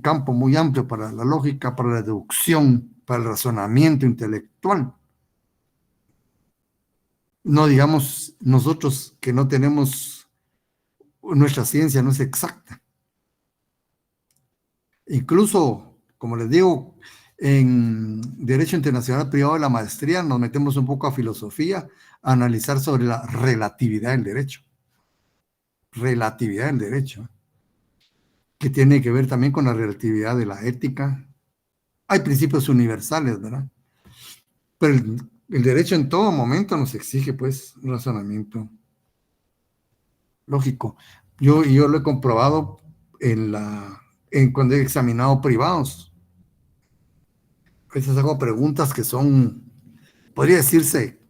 campo muy amplio para la lógica, para la deducción, para el razonamiento intelectual. No digamos nosotros que no tenemos, nuestra ciencia no es exacta. Incluso, como les digo, en Derecho Internacional Privado de la Maestría nos metemos un poco a filosofía, a analizar sobre la relatividad del derecho. Relatividad del derecho, que tiene que ver también con la relatividad de la ética. Hay principios universales, ¿verdad? Pero el derecho en todo momento nos exige, pues, un razonamiento lógico. Yo lo he comprobado cuando he examinado privados. A veces hago preguntas que son, podría decirse,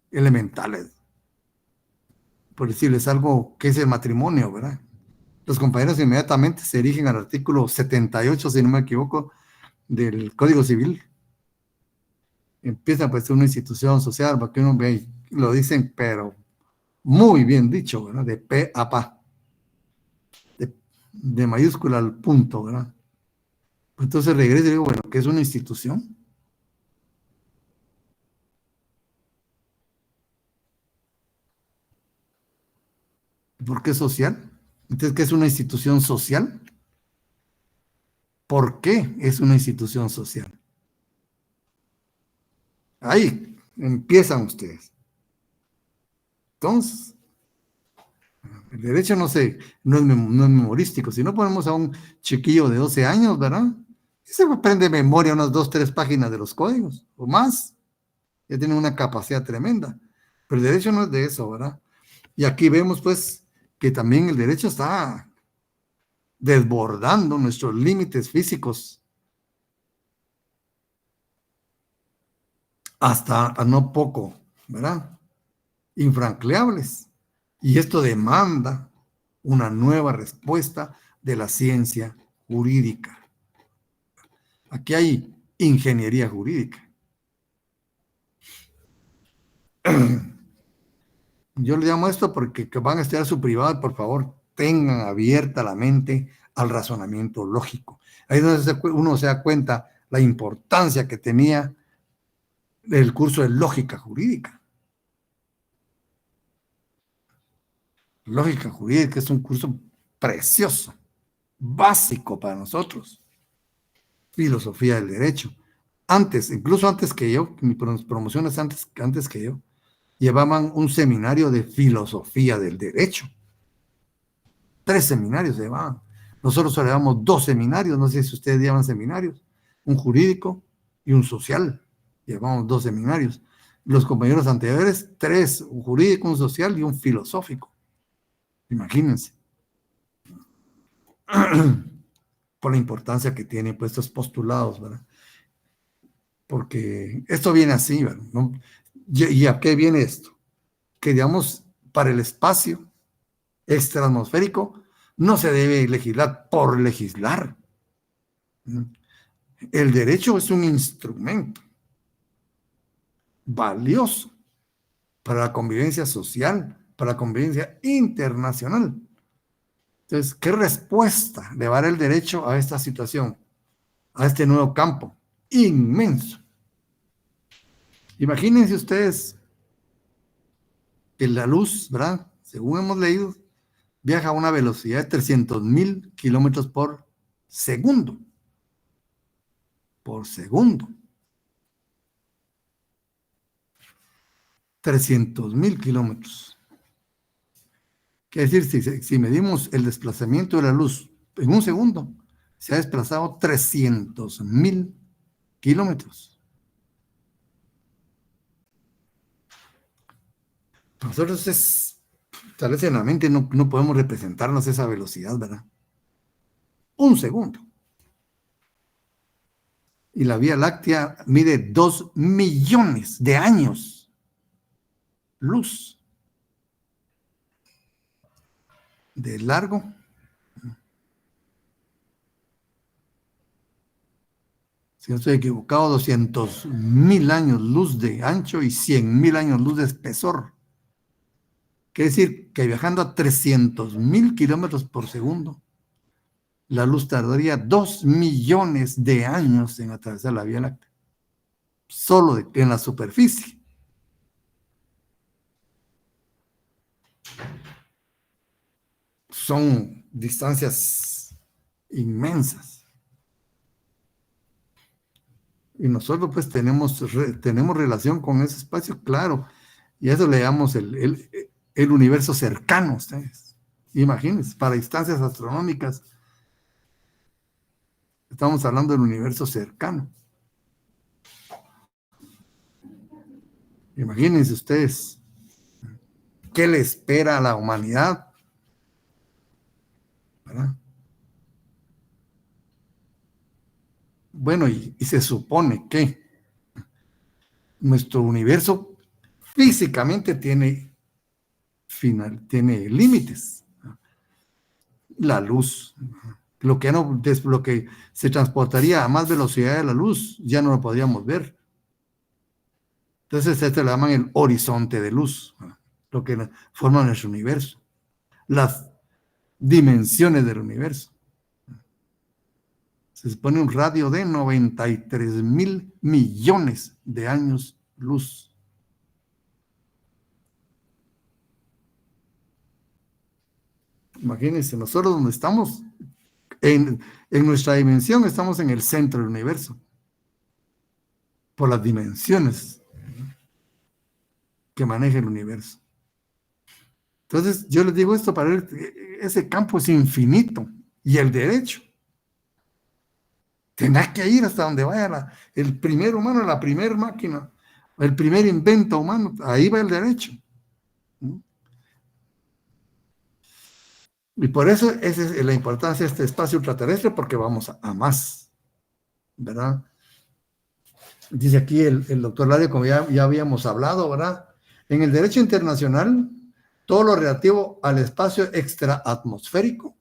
elementales. Por decirles algo, ¿qué es el matrimonio, verdad? Los compañeros inmediatamente se dirigen al artículo 78, si no me equivoco, del Código Civil. Empieza pues una institución social, para que uno vea, lo dicen, pero muy bien dicho, ¿verdad? De pe a pa, de mayúscula al punto, ¿verdad? Entonces regreso y digo, bueno, ¿qué es una institución? ¿Por qué social? Entonces, ¿qué es una institución social? ¿Por qué es una institución social? Ahí empiezan ustedes. Entonces, el derecho no es memorístico. Si no ponemos a un chiquillo de 12 años, ¿verdad? Se aprende de memoria unas 2, 3 páginas de los códigos o más. Ya tiene una capacidad tremenda. Pero el derecho no es de eso, ¿verdad? Y aquí vemos, pues, que también el derecho está desbordando nuestros límites físicos hasta a no poco, ¿verdad? Infranqueables. Y esto demanda una nueva respuesta de la ciencia jurídica. Aquí hay ingeniería jurídica. Yo le llamo esto porque que van a estudiar su privado, por favor, tengan abierta la mente al razonamiento lógico. Ahí es donde uno se da cuenta la importancia que tenía el curso de lógica jurídica. Lógica jurídica es un curso precioso, básico para nosotros. Filosofía del derecho. Antes, incluso antes que yo, mis promociones antes que yo, llevaban un seminario de filosofía del derecho. 3 seminarios llevaban. Nosotros solo llevamos 2 seminarios, no sé si ustedes llevan seminarios, un jurídico y un social. Llevamos 2 seminarios. Los compañeros anteriores, 3, un jurídico, un social y un filosófico. Imagínense. Por la importancia que tienen pues, estos postulados, ¿verdad? Porque esto viene así, ¿verdad? ¿No? ¿Y a qué viene esto? Que, digamos, para el espacio extraatmosférico no se debe legislar por legislar. El derecho es un instrumento valioso para la convivencia social, para la convivencia internacional. Entonces, ¿qué respuesta le va a dar el derecho a esta situación, a este nuevo campo inmenso? Imagínense ustedes que la luz, ¿verdad? Según hemos leído, viaja a una velocidad de 300,000 kilómetros por segundo. Por segundo. 300,000 kilómetros. Quiere decir, si medimos el desplazamiento de la luz en un segundo, se ha desplazado 300,000 kilómetros. Nosotros tal vez en la mente no podemos representarnos esa velocidad, ¿verdad? Un segundo. Y la Vía Láctea mide 2 millones de años luz de largo. Si no estoy equivocado, 200,000 años luz de ancho y 100,000 años luz de espesor. Quiere decir que viajando a 300,000 kilómetros por segundo, la luz tardaría 2 millones de años en atravesar la Vía Láctea, solo en la superficie. Son distancias inmensas. Y nosotros pues tenemos relación con ese espacio, claro, y a eso le llamamos el universo cercano, ustedes. Imagínense, para distancias astronómicas, estamos hablando del universo cercano. Imagínense ustedes, ¿qué le espera a la humanidad? ¿Verdad? Bueno, y se supone que nuestro universo físicamente tiene límites. La luz, lo que se transportaría a más velocidad de la luz, ya no lo podríamos ver. Entonces, esto le llaman el horizonte de luz, lo que forma nuestro universo, las dimensiones del universo. Se supone un radio de 93,000 millones de años luz. Imagínense, nosotros donde estamos, en nuestra dimensión, estamos en el centro del universo, por las dimensiones que maneja el universo. Entonces, yo les digo esto para ver, ese campo es infinito, y el derecho tendrá que ir hasta donde vaya el primer humano, la primera máquina, el primer invento humano, ahí va el derecho. Y por eso esa es la importancia de este espacio ultraterrestre, porque vamos a más, ¿verdad? Dice aquí el doctor Lario, como ya habíamos hablado, ¿verdad? En el derecho internacional, todo lo relativo al espacio extraatmosférico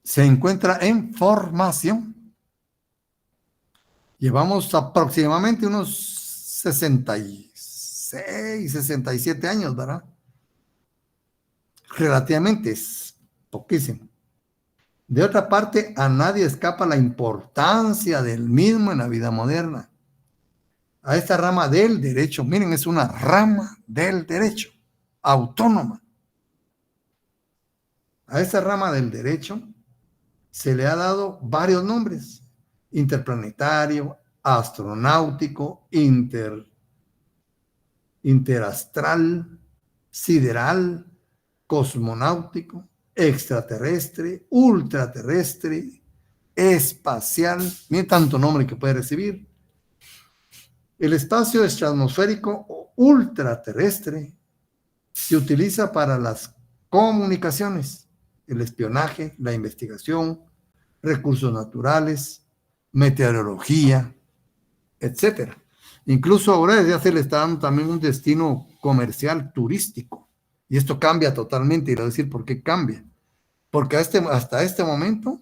se encuentra en formación. Llevamos aproximadamente unos 66, 67 años, ¿verdad? Relativamente es poquísimo. De otra parte, a nadie escapa la importancia del mismo en la vida moderna. A esta rama del derecho, miren, es una rama del derecho, autónoma. A esta rama del derecho se le ha dado varios nombres: interplanetario, astronáutico, interastral, sideral, cosmonáutico, extraterrestre, ultraterrestre, espacial, ni tanto nombre que puede recibir. El espacio extraatmosférico o ultraterrestre se utiliza para las comunicaciones, el espionaje, la investigación, recursos naturales, meteorología, etcétera. Incluso ahora ya se le está dando también un destino comercial turístico. Y esto cambia totalmente, y le voy a decir por qué cambia. Porque hasta este momento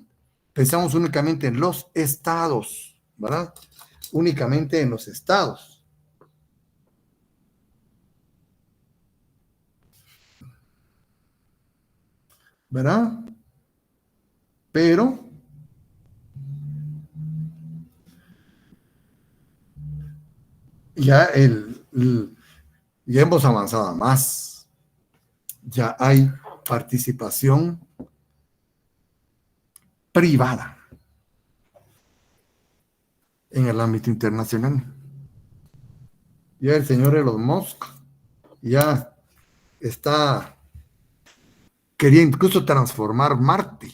pensamos únicamente en los estados, ¿verdad? Únicamente en los estados. ¿Verdad? Pero ya, ya hemos avanzado más. Ya hay participación privada en el ámbito internacional. Ya el señor Elon Musk ya quería incluso transformar Marte,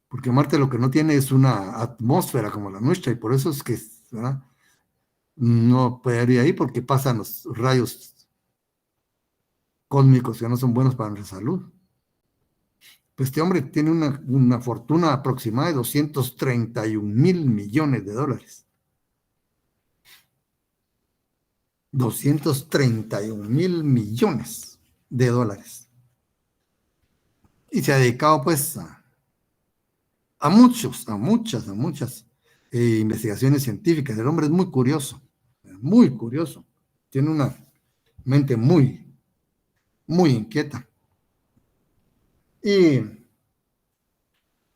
porque Marte lo que no tiene es una atmósfera como la nuestra, y por eso es que, ¿verdad?, no puede ir ahí, porque pasan los rayos cósmicos que no son buenos para nuestra salud. Pues este hombre tiene una fortuna aproximada de 231,000 millones de dólares. 231,000 millones de dólares. Y se ha dedicado pues a muchas investigaciones científicas. El hombre es muy curioso, muy curioso. Tiene una mente muy, muy inquieta. Y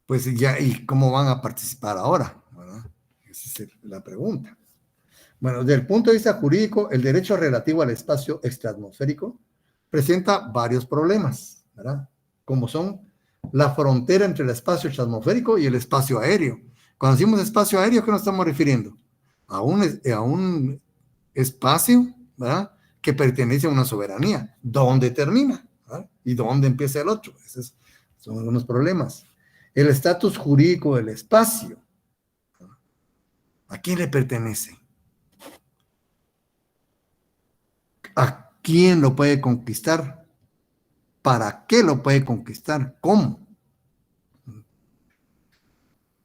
Pues ya, ¿y cómo van a participar ahora? ¿Verdad? Esa es la pregunta. Bueno, desde el punto de vista jurídico, el derecho relativo al espacio extraatmosférico presenta varios problemas, ¿verdad? Como son la frontera entre el espacio extraatmosférico y el espacio aéreo. Cuando decimos espacio aéreo, ¿a qué nos estamos refiriendo? A un espacio, ¿verdad? Que pertenece a una soberanía. ¿Dónde termina? ¿Verdad? ¿Y dónde empieza el otro? Esos son algunos problemas. El estatus jurídico del espacio. ¿A quién le pertenece? ¿A quién lo puede conquistar? ¿Para qué lo puede conquistar? ¿Cómo?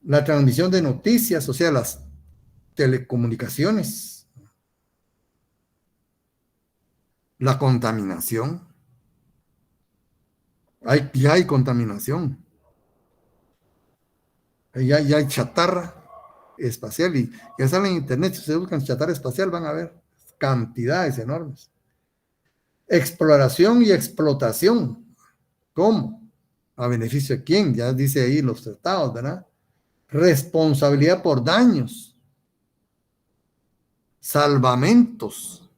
La transmisión de noticias, o sea, las telecomunicaciones, la contaminación. Ya hay contaminación, ya hay chatarra espacial y ya sale en internet, si ustedes buscan chatarra espacial van a ver cantidades enormes. Exploración y explotación. ¿Cómo? ¿A beneficio de quién? Ya dice ahí los tratados, ¿verdad? Responsabilidad por daños, salvamentos,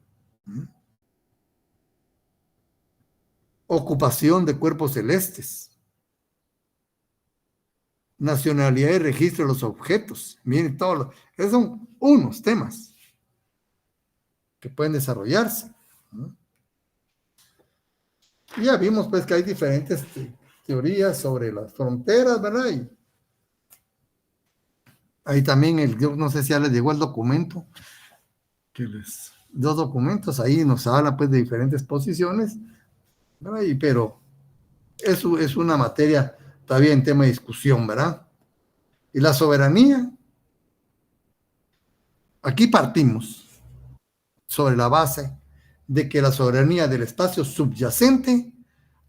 ocupación de cuerpos celestes, nacionalidad y registro de los objetos. Miren, esos son unos temas que pueden desarrollarse, ¿no? Y ya vimos pues que hay diferentes teorías sobre las fronteras, ¿verdad? Y ahí también, yo no sé si ya les llegó el documento, dos documentos, ahí nos habla pues de diferentes posiciones, ¿verdad? Pero eso es una materia todavía en tema de discusión, ¿verdad? Y la soberanía, aquí partimos sobre la base de que la soberanía del espacio subyacente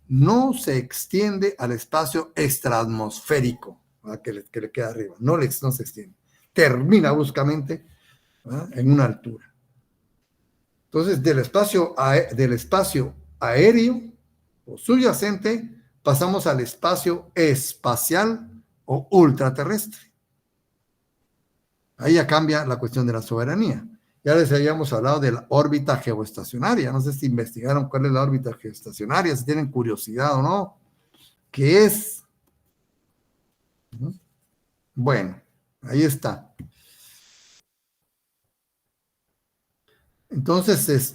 no se extiende al espacio extraatmosférico, que le queda arriba, no se extiende, termina bruscamente, ¿verdad?, en una altura. Entonces, del espacio aéreo o subyacente pasamos al espacio espacial o ultraterrestre. Ahí ya cambia la cuestión de la soberanía. Ya les habíamos hablado de la órbita geoestacionaria. No sé si investigaron cuál es la órbita geoestacionaria, si tienen curiosidad o no. ¿Qué es? Bueno, ahí está. Entonces,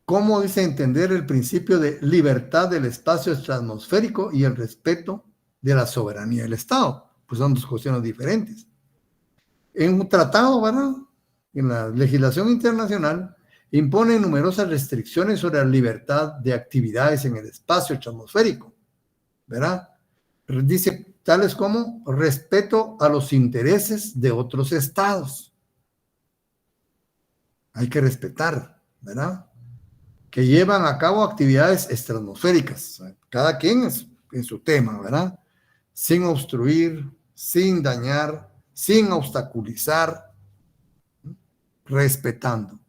¿cómo dice entender el principio de libertad del espacio extraatmosférico y el respeto de la soberanía del Estado? Pues son dos cuestiones diferentes. En un tratado, ¿verdad?, en la legislación internacional, impone numerosas restricciones sobre la libertad de actividades en el espacio extraatmosférico, ¿verdad? Dice tales como respeto a los intereses de otros estados. Hay que respetar, ¿verdad?, que llevan a cabo actividades estratosféricas, cada quien es en su tema, ¿verdad? Sin obstruir, sin dañar, sin obstaculizar, respetando.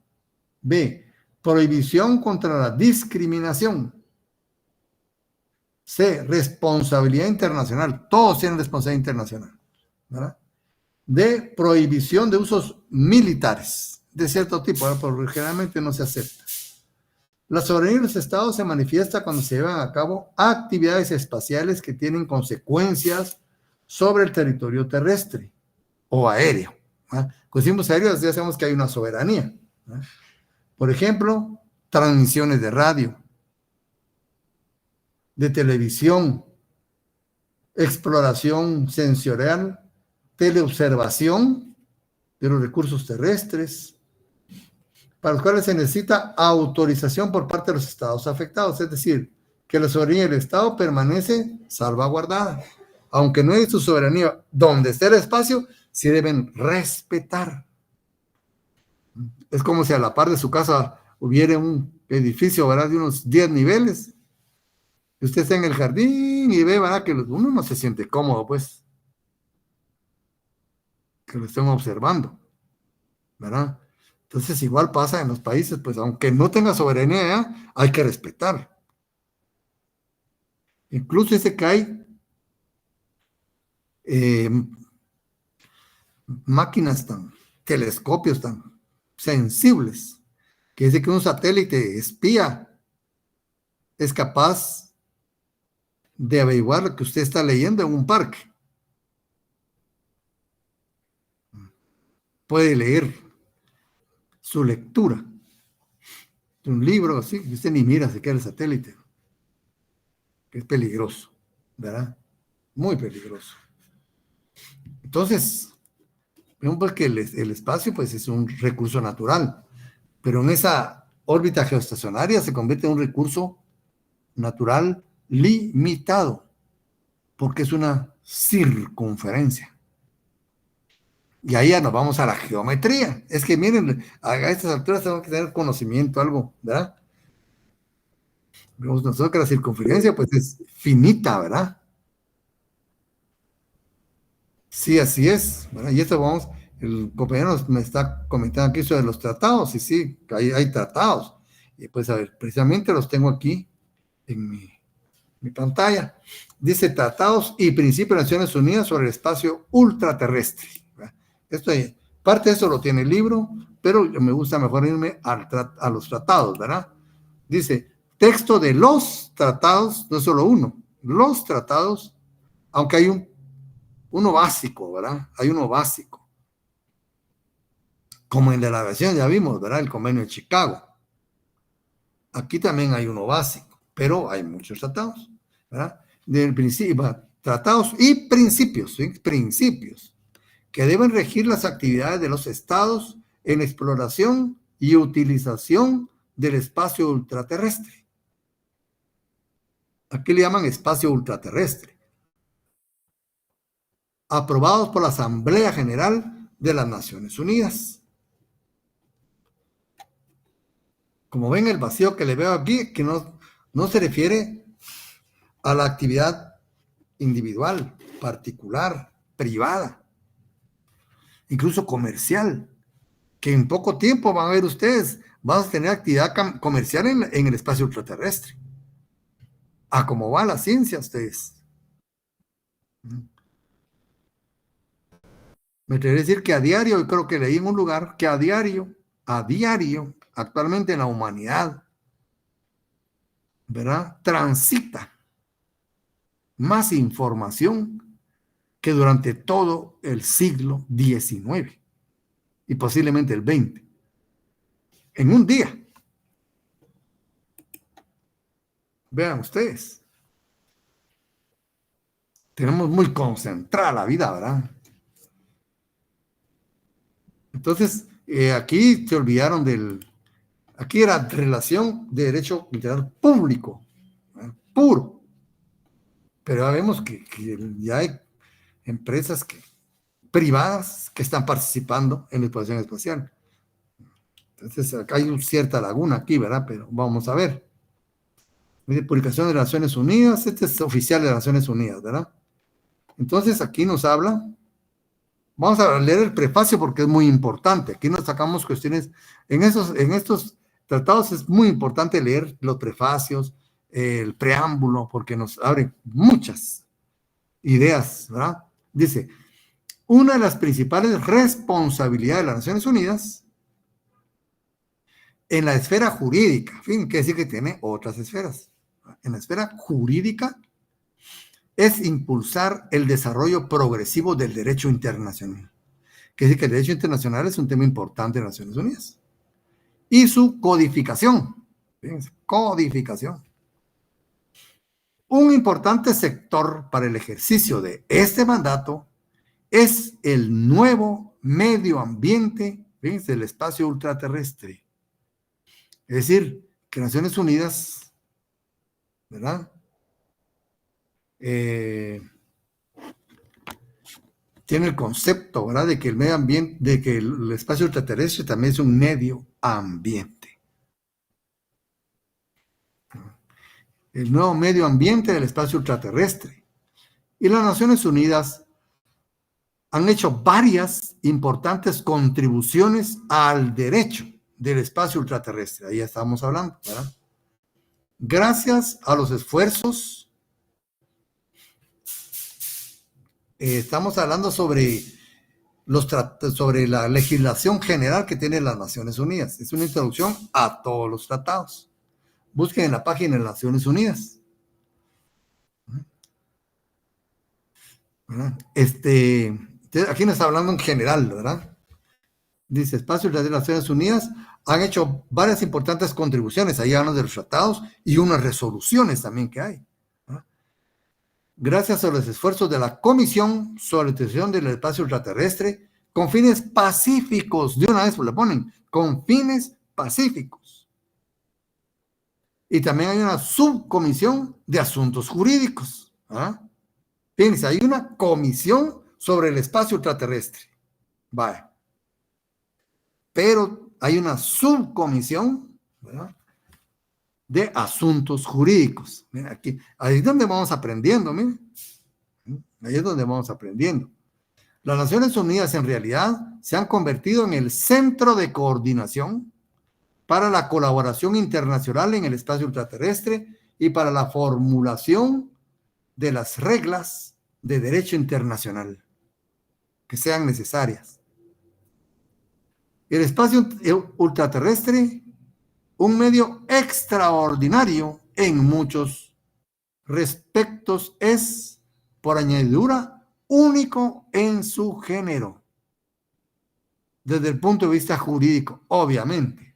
B, prohibición contra la discriminación. C, responsabilidad internacional. Todos tienen responsabilidad internacional, ¿verdad? D, prohibición de usos militares de cierto tipo, ¿verdad?, porque generalmente no se acepta. La soberanía de los estados se manifiesta cuando se llevan a cabo actividades espaciales que tienen consecuencias sobre el territorio terrestre o aéreo. Cuando decimos aéreo, ya sabemos que hay una soberanía. Por ejemplo, transmisiones de radio, de televisión, exploración sensorial, teleobservación de los recursos terrestres, para los cuales se necesita autorización por parte de los estados afectados, es decir, que la soberanía del estado permanece salvaguardada. Aunque no es su soberanía, donde esté el espacio, sí deben respetar. Es como si a la par de su casa hubiera un edificio, ¿verdad?, de unos 10 niveles. Y usted está en el jardín y ve, ¿verdad?, que uno no se siente cómodo, pues, que lo estén observando, ¿verdad? Entonces, igual pasa en los países, pues aunque no tenga soberanía, hay que respetar. Incluso dice que hay eh, máquinas telescopios tan sensibles, que dice que un satélite espía es capaz de averiguar lo que usted está leyendo en un parque. Puede leer su lectura de un libro así, que usted ni mira, se queda el satélite, que es peligroso, ¿verdad? Muy peligroso. Entonces, vemos que el espacio pues es un recurso natural, pero en esa órbita geoestacionaria se convierte en un recurso natural limitado, porque es una circunferencia. Y ahí ya nos vamos a la geometría. Es que miren, a estas alturas tenemos que tener conocimiento, algo, ¿verdad? Vemos nosotros que la circunferencia pues es finita, ¿verdad? Sí, así es. Bueno, y esto vamos, el compañero me está comentando aquí sobre los tratados, y sí, hay tratados. Y pues a ver, precisamente los tengo aquí en mi pantalla. Dice Tratados y Principios de Naciones Unidas sobre el Espacio Ultraterrestre. Esto, parte de eso lo tiene el libro, pero me gusta mejor irme a los tratados, ¿verdad? Dice, texto de los tratados, no es solo uno, los tratados, aunque hay uno básico, ¿verdad? Hay uno básico, como en la navegación ya vimos, ¿verdad? El convenio de Chicago. Aquí también hay uno básico, pero hay muchos tratados, ¿verdad? Del principio, tratados y principios, ¿sí? Principios que deben regir las actividades de los estados en exploración y utilización del espacio ultraterrestre. Aquí le llaman espacio ultraterrestre. Aprobados por la Asamblea General de las Naciones Unidas. Como ven, el vacío que le veo aquí, que no se refiere a la actividad individual, particular, privada, incluso comercial, que en poco tiempo van a ver ustedes, vamos a tener actividad comercial en el espacio ultraterrestre. A cómo va la ciencia, ustedes. Me atrevería a decir que a diario, yo creo que leí en un lugar que a diario, actualmente en la humanidad, ¿verdad? Transita más información que durante todo el siglo XIX y posiblemente el XX. En un día. Vean ustedes. Tenemos muy concentrada la vida, ¿verdad? Entonces, aquí se olvidaron aquí era relación de derecho literal público, ¿verdad? Puro. Pero ya vemos que ya hay empresas privadas que están participando en la exploración espacial. Entonces, acá hay una cierta laguna aquí, ¿verdad? Pero vamos a ver. Publicación de las Naciones Unidas, este es oficial de las Naciones Unidas, ¿verdad? Entonces, aquí nos habla. Vamos a leer el prefacio porque es muy importante. Aquí nos sacamos cuestiones. En estos tratados es muy importante leer los prefacios, el preámbulo, porque nos abre muchas ideas, ¿verdad? Dice, una de las principales responsabilidades de las Naciones Unidas en la esfera jurídica, en fin, quiere decir que tiene otras esferas. En la esfera jurídica es impulsar el desarrollo progresivo del derecho internacional. Que dice que el derecho internacional es un tema importante en las Naciones Unidas. Y su codificación. Fíjense, codificación. Un importante sector para el ejercicio de este mandato es el nuevo medio ambiente, fíjense, el espacio ultraterrestre. Es decir, que Naciones Unidas, ¿verdad? Tiene el concepto, ¿verdad? De que el medio ambiente, de que el espacio ultraterrestre también es un medio ambiente. El nuevo medio ambiente del espacio ultraterrestre. Y las Naciones Unidas han hecho varias importantes contribuciones al derecho del espacio ultraterrestre. Ahí estamos hablando, ¿verdad? Gracias a los esfuerzos, estamos hablando sobre sobre la legislación general que tienen las Naciones Unidas. Es una introducción a todos los tratados. Busquen en la página de las Naciones Unidas. Aquí nos está hablando en general, ¿verdad? Dice, espacios de las Naciones Unidas han hecho varias importantes contribuciones. Ahí hablan de los tratados y unas resoluciones también que hay. ¿Verdad? Gracias a los esfuerzos de la Comisión sobre la Utilización del Espacio Ultraterrestre con fines pacíficos, de una vez le ponen, con fines pacíficos. Y también hay una subcomisión de asuntos jurídicos. ¿Ah? Fíjense, hay una comisión sobre el espacio ultraterrestre. Vale. Pero hay una subcomisión, ¿verdad?, de asuntos jurídicos. Mira, aquí, ahí es donde vamos aprendiendo, miren. Ahí es donde vamos aprendiendo. Las Naciones Unidas en realidad se han convertido en el centro de coordinación para la colaboración internacional en el espacio ultraterrestre y para la formulación de las reglas de derecho internacional que sean necesarias. El espacio ultraterrestre, un medio extraordinario en muchos respectos, es, por añadidura, único en su género. Desde el punto de vista jurídico, obviamente.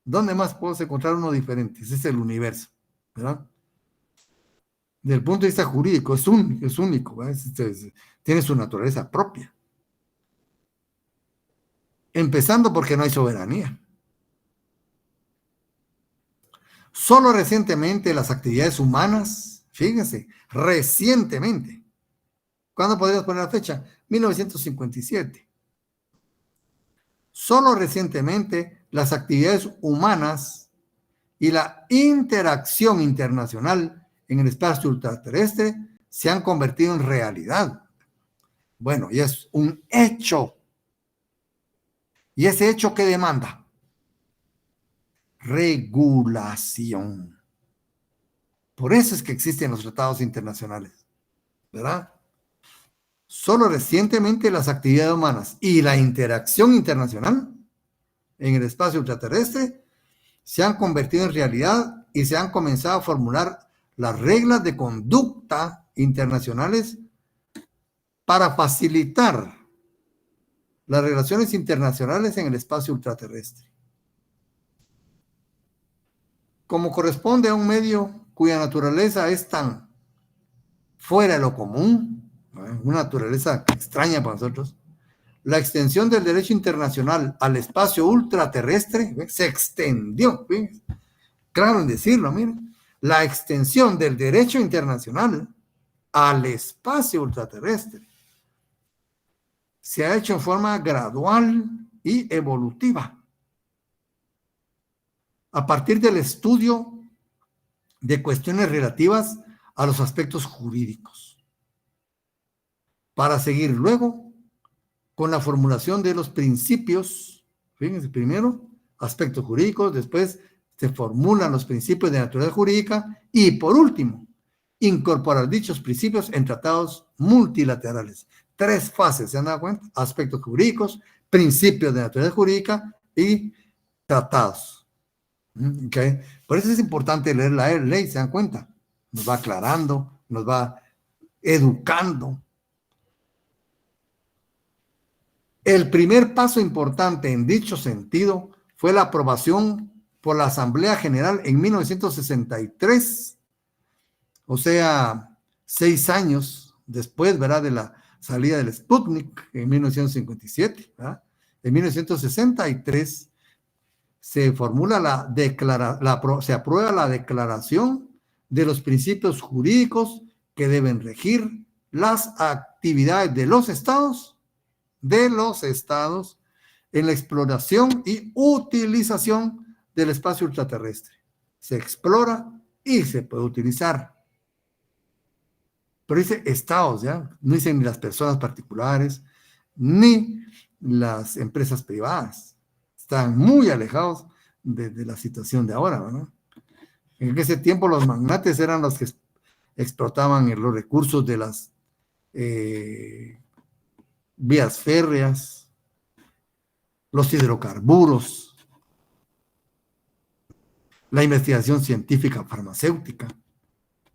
¿Dónde más podemos encontrar uno diferente? Ese es el universo, ¿verdad? Desde el punto de vista jurídico, es único, tiene su naturaleza propia. Empezando porque no hay soberanía. Solo recientemente las actividades humanas, fíjense, recientemente. ¿Cuándo podrías poner la fecha? 1957. Solo recientemente las actividades humanas y la interacción internacional en el espacio ultraterrestre se han convertido en realidad. Bueno, y es un hecho. ¿Y ese hecho qué demanda? Regulación. Por eso es que existen los tratados internacionales, ¿verdad? Solo recientemente las actividades humanas y la interacción internacional en el espacio ultraterrestre se han convertido en realidad y se han comenzado a formular las reglas de conducta internacionales para facilitar las relaciones internacionales en el espacio ultraterrestre. Como corresponde a un medio cuya naturaleza es tan fuera de lo común, una naturaleza extraña para nosotros, la extensión del derecho internacional al espacio ultraterrestre se extendió, ¿sí? Claro en decirlo, miren, la extensión del derecho internacional al espacio ultraterrestre se ha hecho en forma gradual y evolutiva a partir del estudio de cuestiones relativas a los aspectos jurídicos, para seguir luego con la formulación de los principios. Fíjense, primero aspectos jurídicos, después se formulan los principios de naturaleza jurídica y por último, incorporar dichos principios en tratados multilaterales. 3 fases, ¿se han dado cuenta? Aspectos jurídicos, principios de naturaleza jurídica y tratados. Okay. Por eso es importante leer la ley, ¿se dan cuenta? Nos va aclarando, nos va educando. El primer paso importante en dicho sentido fue la aprobación por la Asamblea General en 1963, o sea, 6 años después, ¿verdad?, de la salida del Sputnik en 1957, ¿verdad? En 1963 se formula se aprueba la declaración de los principios jurídicos que deben regir las actividades de los estados en la exploración y utilización del espacio ultraterrestre. Se explora y se puede utilizar. pero dice estados, ¿ya? No dicen ni las personas particulares, ni las empresas privadas. Están muy alejados de la situación de ahora, ¿verdad? En ese tiempo los magnates eran los que explotaban los recursos de las vías férreas, los hidrocarburos, la investigación científica farmacéutica,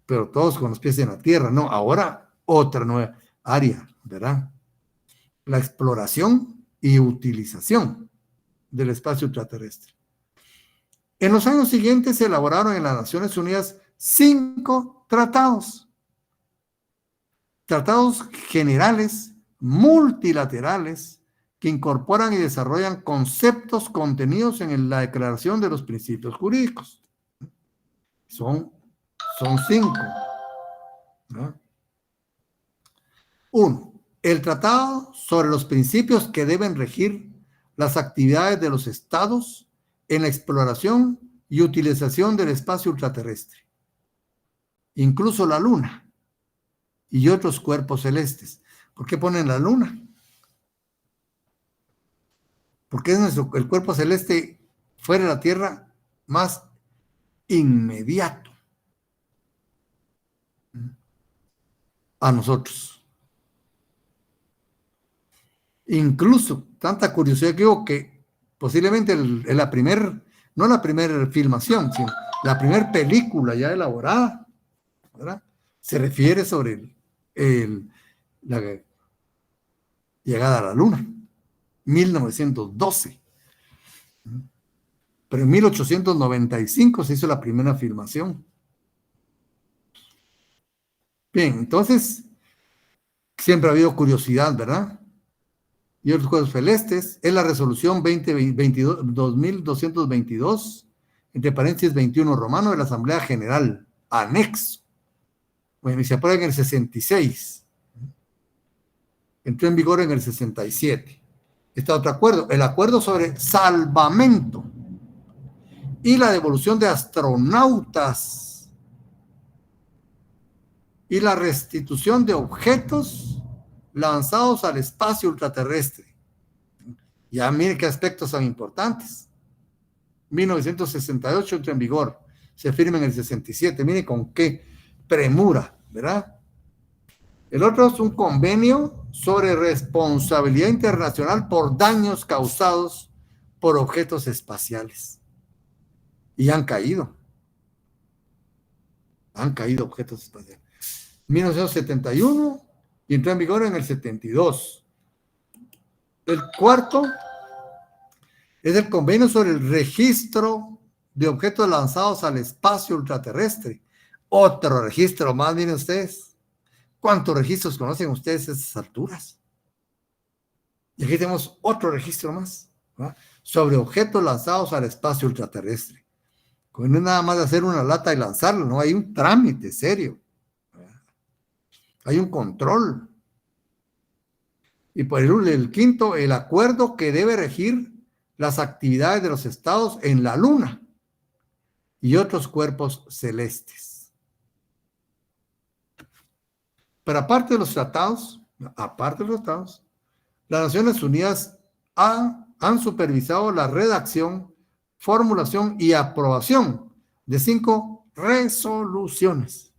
pero todos con los pies en la tierra, ¿no? Ahora otra nueva área, ¿verdad? La exploración y utilización del espacio ultraterrestre. En los años siguientes se elaboraron en las Naciones Unidas 5 tratados. Tratados generales, multilaterales, que incorporan y desarrollan conceptos contenidos en la Declaración de los Principios Jurídicos. Son 5, ¿no? 1. El Tratado sobre los principios que deben regir las actividades de los estados en la exploración y utilización del espacio ultraterrestre, incluso la Luna y otros cuerpos celestes. ¿Por qué ponen la Luna? Porque es el cuerpo celeste fuera de la Tierra más inmediato a nosotros. Incluso, tanta curiosidad que hubo que posiblemente no la primera filmación, sino la primera película ya elaborada, ¿verdad? Se refiere sobre la llegada a la Luna, 1912. Pero en 1895 se hizo la primera filmación. Bien, entonces, siempre ha habido curiosidad, ¿verdad? Y otros cuerpos celestes, es la resolución 2222, entre paréntesis 21 romano, de la Asamblea General, anexo. Bueno, y se aprueba en el 66. Entró en vigor en el 67. Está otro acuerdo, el acuerdo sobre salvamento y la devolución de astronautas y la restitución de objetos lanzados al espacio ultraterrestre. Ya miren qué aspectos son importantes. 1968 entra en vigor, se firma en el 67. Miren con qué premura, ¿verdad? El otro es un convenio sobre responsabilidad internacional por daños causados por objetos espaciales. Y han caído objetos espaciales. 1971 y entró en vigor en el 72. El cuarto es el convenio sobre el registro de objetos lanzados al espacio ultraterrestre. Otro registro más, miren ustedes. ¿Cuántos registros conocen ustedes a esas alturas? Y aquí tenemos otro registro más, ¿verdad? Sobre objetos lanzados al espacio ultraterrestre. No es nada más de hacer una lata y lanzarla, no, hay un trámite serio. Hay un control. Y por el quinto, el acuerdo que debe regir las actividades de los estados en la Luna y otros cuerpos celestes. Pero aparte de los tratados, las Naciones Unidas han supervisado la redacción, formulación y aprobación de 5 resoluciones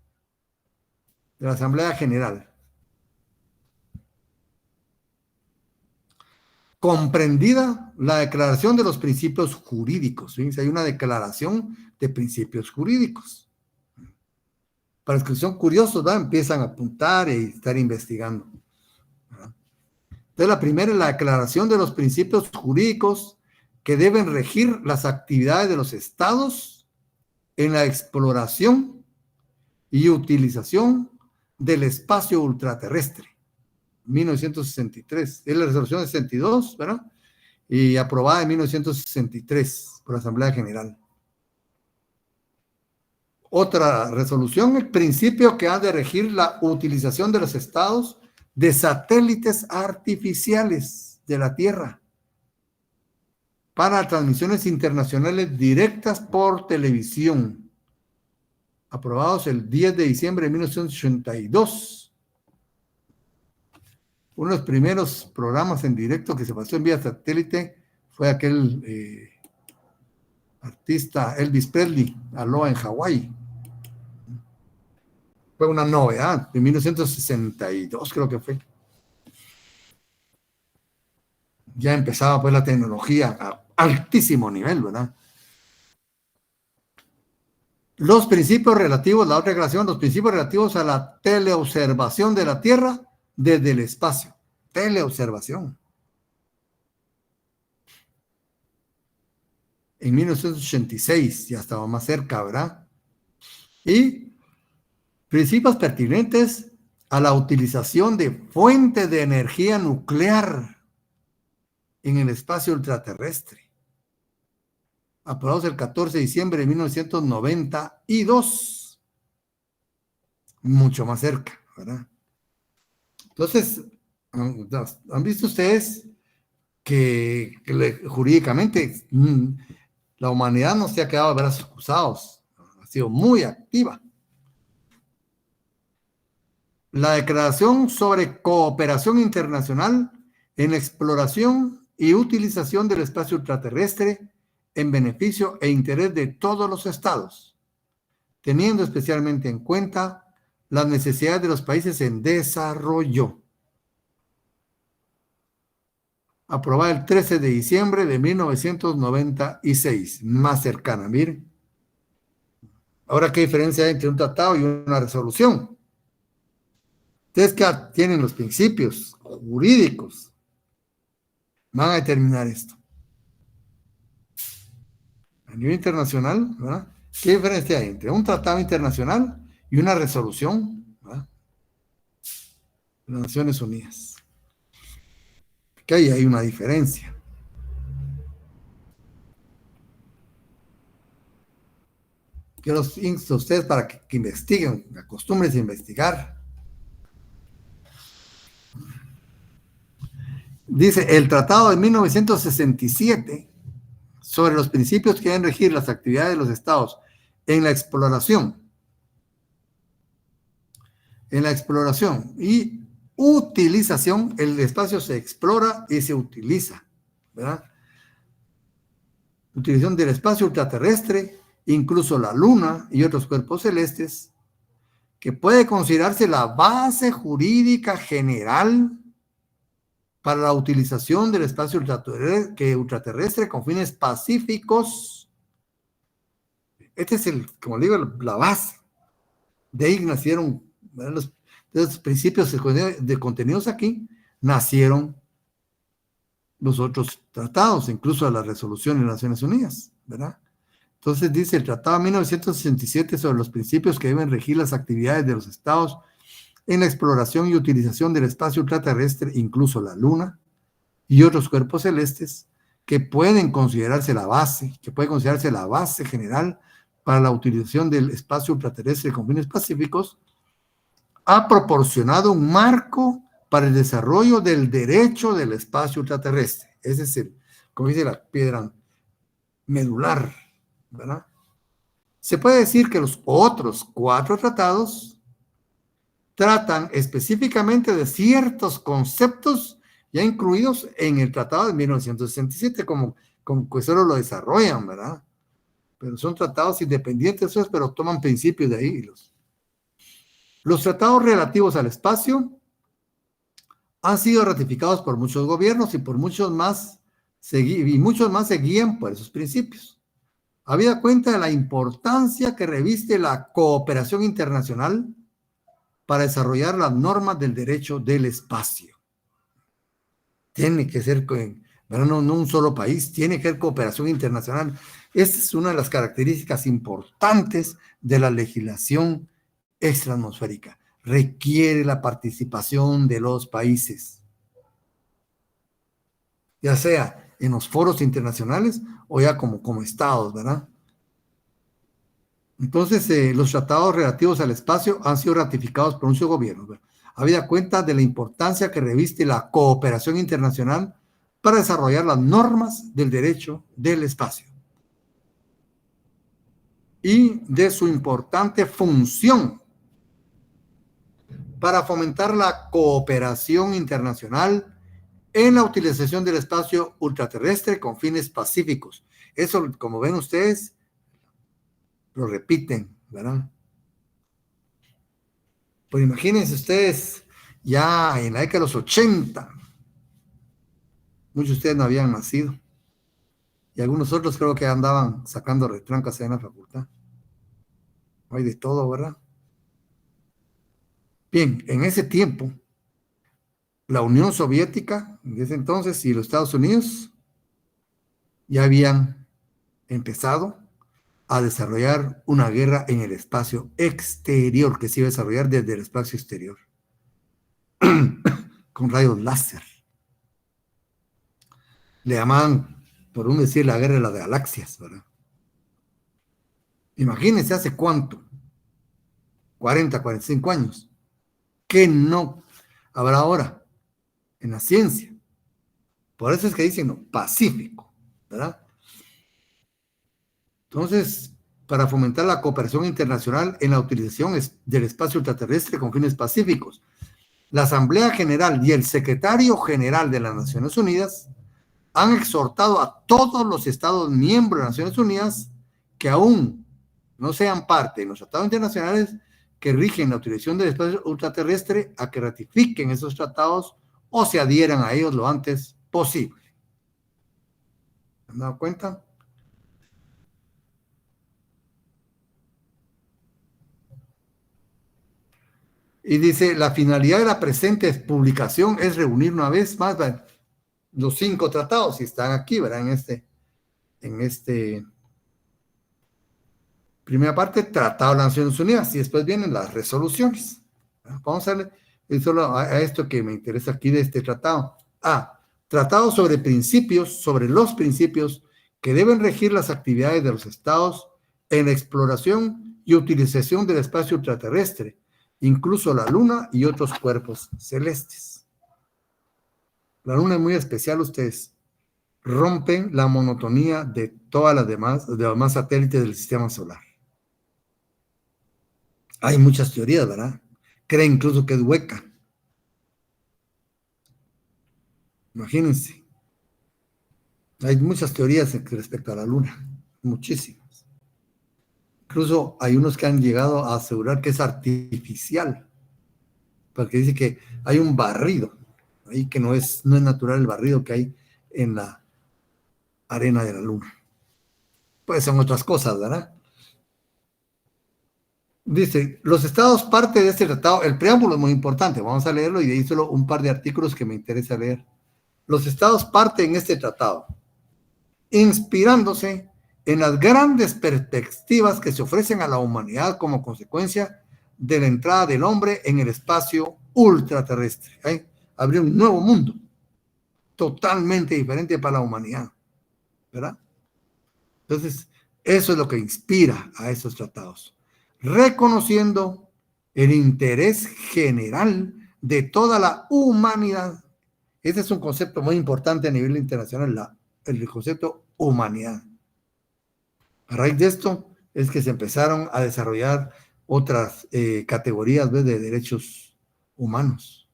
de la Asamblea General, comprendida la Declaración de los Principios Jurídicos. Fíjense, hay una declaración de principios jurídicos. Para los que son curiosos, ¿verdad? Empiezan a apuntar y estar investigando, ¿verdad? Entonces, la primera es la Declaración de los Principios Jurídicos que deben regir las actividades de los estados en la exploración y utilización del espacio ultraterrestre. 1963. Es la resolución 62, ¿verdad? Y aprobada en 1963 por la Asamblea General. Otra resolución, el principio que ha de regir la utilización de los estados de satélites artificiales de la Tierra para transmisiones internacionales directas por televisión, aprobados el 10 de diciembre de 1982 Uno de los primeros programas en directo que se pasó en vía satélite fue aquel artista Elvis Presley, Aloha en Hawái. Fue una novedad, en 1962 creo que fue. Ya empezaba pues la tecnología a altísimo nivel, ¿verdad? Los principios relativos, la otra declaración, los principios relativos a la teleobservación de la Tierra desde el espacio. Teleobservación. En 1986, ya estaba más cerca, ¿verdad? Y principios pertinentes a la utilización de fuentes de energía nuclear en el espacio ultraterrestre. Aprobados el 14 de diciembre de 1992. Mucho más cerca, ¿verdad? Entonces, ¿han visto ustedes que jurídicamente la humanidad no se ha quedado de brazos cruzados? Ha sido muy activa. La Declaración sobre Cooperación Internacional en Exploración y Utilización del Espacio Ultraterrestre en beneficio e interés de todos los estados, teniendo especialmente en cuenta las necesidades de los países en desarrollo. Aprobada el 13 de diciembre de 1996, más cercana, miren. Ahora, ¿qué diferencia hay entre un tratado y una resolución? Ustedes que tienen los principios jurídicos van a determinar esto. A nivel internacional, ¿verdad? ¿Qué diferencia hay entre un tratado internacional y una resolución, ¿verdad?, de las Naciones Unidas? Que ahí hay una diferencia. Yo los insto a ustedes para que investiguen, acostúmbrense a investigar. Dice, el Tratado de 1967 sobre los principios que deben regir las actividades de los estados en la exploración y utilización. El espacio se explora y se utiliza, ¿verdad? Utilización del espacio ultraterrestre, incluso la Luna y otros cuerpos celestes, que puede considerarse la base jurídica general para la utilización del espacio ultraterrestre con fines pacíficos. Este es como digo, la base. De ahí nacieron, ¿verdad?, los principios de contenidos aquí, nacieron los otros tratados, incluso la resolución de las Naciones Unidas, ¿verdad? Entonces dice el Tratado de 1967 sobre los principios que deben regir las actividades de los estados en la exploración y utilización del espacio ultraterrestre, incluso la Luna y otros cuerpos celestes, que puede considerarse la base general para la utilización del espacio ultraterrestre con fines pacíficos, ha proporcionado un marco para el desarrollo del derecho del espacio ultraterrestre. Ese es como dice la piedra medular, ¿verdad? Se puede decir que los otros 4 tratados tratan específicamente de ciertos conceptos ya incluidos en el Tratado de 1967, como que solo lo desarrollan, ¿verdad? Pero son tratados independientes, pero toman principios de ahí. Los tratados relativos al espacio han sido ratificados por muchos gobiernos y muchos más se guían por esos principios. Habida cuenta de la importancia que reviste la cooperación internacional para desarrollar las normas del derecho del espacio. Tiene que ser, no un solo país, tiene que haber cooperación internacional. Esta es una de las características importantes de la legislación extraatmosférica. Requiere la participación de los países, ya sea en los foros internacionales o ya como estados, ¿verdad? Entonces, los tratados relativos al espacio han sido ratificados por muchos gobiernos, ¿verdad? Habida cuenta de la importancia que reviste la cooperación internacional para desarrollar las normas del derecho del espacio y de su importante función para fomentar la cooperación internacional en la utilización del espacio ultraterrestre con fines pacíficos. Eso, como ven ustedes, lo repiten, ¿verdad? Pues imagínense ustedes, ya en la década de los 80, muchos de ustedes no habían nacido, y algunos otros creo que andaban sacando retrancas en la facultad. Hay de todo, ¿verdad? Bien, en ese tiempo, la Unión Soviética, en ese entonces, y los Estados Unidos ya habían empezado a desarrollar una guerra en el espacio exterior, que se iba a desarrollar desde el espacio exterior, con rayos láser. Le llamaban, por un decir, la guerra de las galaxias, ¿verdad? Imagínense hace cuánto, 40, 45 años, que no habrá ahora en la ciencia. Por eso es que dicen, no, pacífico, ¿verdad? Entonces, para fomentar la cooperación internacional en la utilización del espacio ultraterrestre con fines pacíficos, la Asamblea General y el Secretario General de las Naciones Unidas han exhortado a todos los Estados miembros de las Naciones Unidas que aún no sean parte de los tratados internacionales que rigen la utilización del espacio ultraterrestre a que ratifiquen esos tratados o se adhieran a ellos lo antes posible. ¿Se han dado cuenta? Y dice, la finalidad de la presente publicación es reunir una vez más los 5 tratados, y están aquí, ¿verdad? En este primera parte, Tratado de las Naciones Unidas, y después vienen las resoluciones. Vamos a ver solo a esto que me interesa aquí de este tratado. Tratado sobre principios, sobre los principios que deben regir las actividades de los estados en la exploración y utilización del espacio ultraterrestre, incluso la luna y otros cuerpos celestes. La luna es muy especial, ustedes rompen la monotonía de todas las demás, de los demás satélites del sistema solar. Hay muchas teorías, ¿verdad? Creen incluso que es hueca. Imagínense. Hay muchas teorías respecto a la luna, muchísimas. Incluso hay unos que han llegado a asegurar que es artificial, porque dice que hay un barrido, ahí que no es natural el barrido que hay en la arena de la luna. Pues son otras cosas, ¿verdad? Dice, los estados parte de este tratado, el preámbulo es muy importante, vamos a leerlo y de ahí solo un par de artículos que me interesa leer. Los estados parten en este tratado, inspirándose en las grandes perspectivas que se ofrecen a la humanidad como consecuencia de la entrada del hombre en el espacio ultraterrestre. Abrió un nuevo mundo, totalmente diferente para la humanidad, ¿verdad? Entonces, eso es lo que inspira a esos tratados, reconociendo el interés general de toda la humanidad. Ese es un concepto muy importante a nivel internacional, el concepto humanidad. A raíz de esto es que se empezaron a desarrollar otras categorías, ¿ves?, de derechos humanos.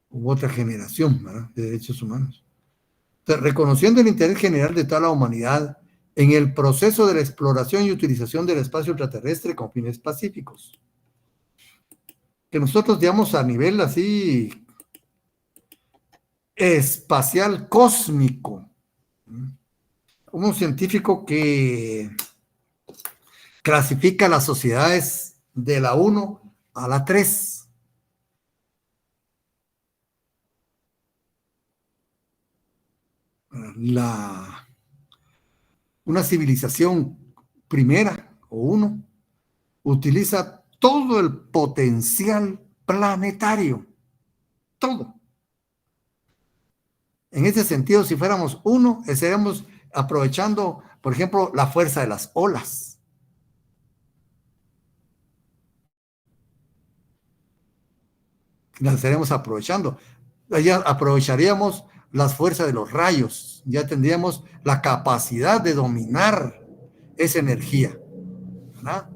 Hubo otra generación, ¿verdad?, de derechos humanos. Entonces, reconociendo el interés general de toda la humanidad en el proceso de la exploración y utilización del espacio ultraterrestre con fines pacíficos. Que nosotros, digamos, a nivel así espacial cósmico, hubo un científico que clasifica las sociedades de la 1 a la 3. Una civilización primera o 1 utiliza todo el potencial planetario, todo. En ese sentido, si fuéramos 1, estaríamos aprovechando, por ejemplo, la fuerza de las olas. Las estaríamos aprovechando. Ya aprovecharíamos las fuerzas de los rayos. Ya tendríamos la capacidad de dominar esa energía, ¿verdad?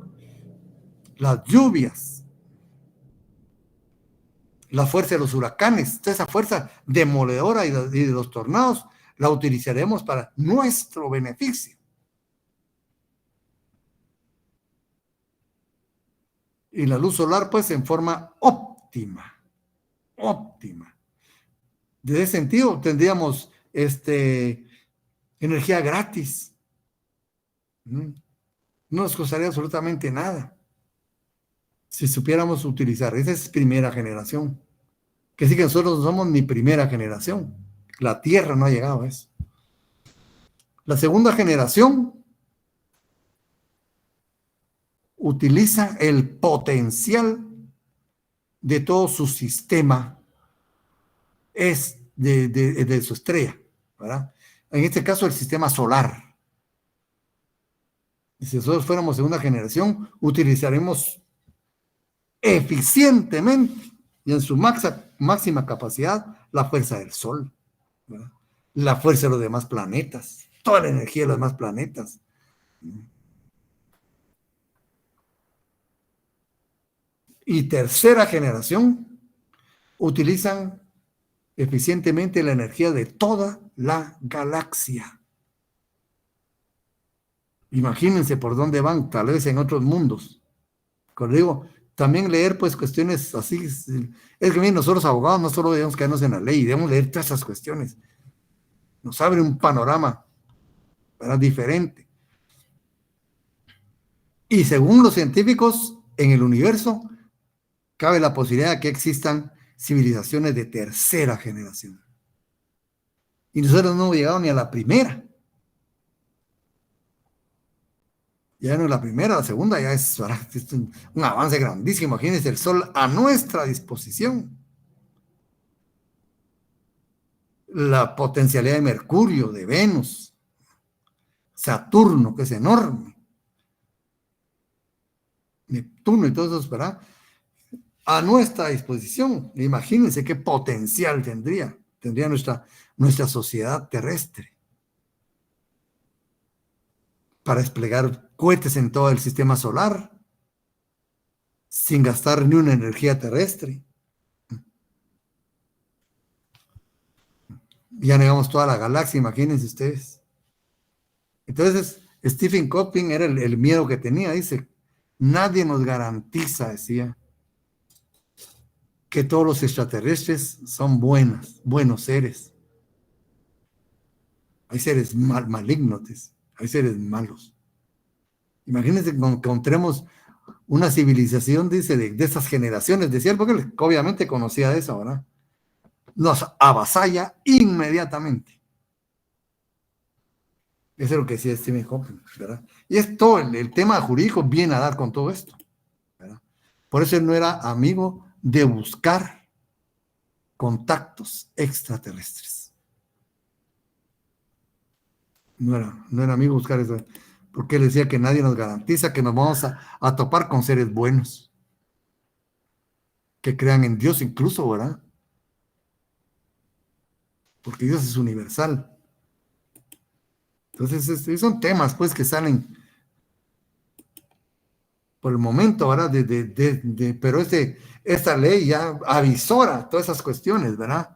Las lluvias. la fuerza de los huracanes, toda esa fuerza demoledora y de los tornados, la utilizaremos para nuestro beneficio. Y la luz solar, pues, en forma óptima. De ese sentido, tendríamos energía gratis. No nos costaría absolutamente nada si supiéramos utilizar. Esa es primera generación. Que sí que nosotros no somos ni primera generación. La Tierra no ha llegado a eso. La segunda generación utiliza el potencial de todo su sistema de su estrella, ¿verdad? En este caso, el sistema solar. Y si nosotros fuéramos segunda generación, utilizaremos eficientemente y en su máxima capacidad la fuerza del Sol, ¿verdad? La fuerza de los demás planetas, toda la energía de los demás planetas. Y tercera generación utilizan eficientemente la energía de toda la galaxia. Imagínense por dónde van, tal vez en otros mundos. Como digo, también leer pues cuestiones así, es que bien, nosotros abogados no solo debemos quedarnos en la ley, debemos leer todas esas cuestiones. Nos abre un panorama, ¿verdad?, diferente. Y según los científicos, en el universo cabe la posibilidad de que existan civilizaciones de tercera generación. Y nosotros no hemos llegado ni a la primera. Ya no es la primera, la segunda ya es un avance grandísimo. Imagínense el Sol a nuestra disposición. La potencialidad de Mercurio, de Venus, Saturno, que es enorme, Neptuno y todo eso, ¿verdad?, a nuestra disposición. Imagínense qué potencial tendría nuestra sociedad terrestre para desplegar cohetes en todo el sistema solar sin gastar ni una energía terrestre. Ya negamos toda la galaxia, imagínense ustedes. Entonces, Stephen Hawking era el miedo que tenía, dice, nadie nos garantiza, decía, que todos los extraterrestres son buenos seres. Hay seres malignos, hay seres malos. Imagínense que encontremos una civilización, dice, de esas generaciones, decía, porque obviamente conocía de eso, ¿verdad? Nos avasalla inmediatamente. Eso es lo que decía Stephen Hawking, ¿verdad? Y es todo el tema jurídico viene a dar con todo esto, ¿verdad? Por eso él no era amigo de buscar contactos extraterrestres. No era amigo de buscar eso, porque él decía que nadie nos garantiza que nos vamos a topar con seres buenos, que crean en Dios incluso, ¿verdad? Porque Dios es universal. Entonces, son temas, pues, que salen por el momento, ¿verdad? Pero esta ley ya avisora todas esas cuestiones, ¿verdad?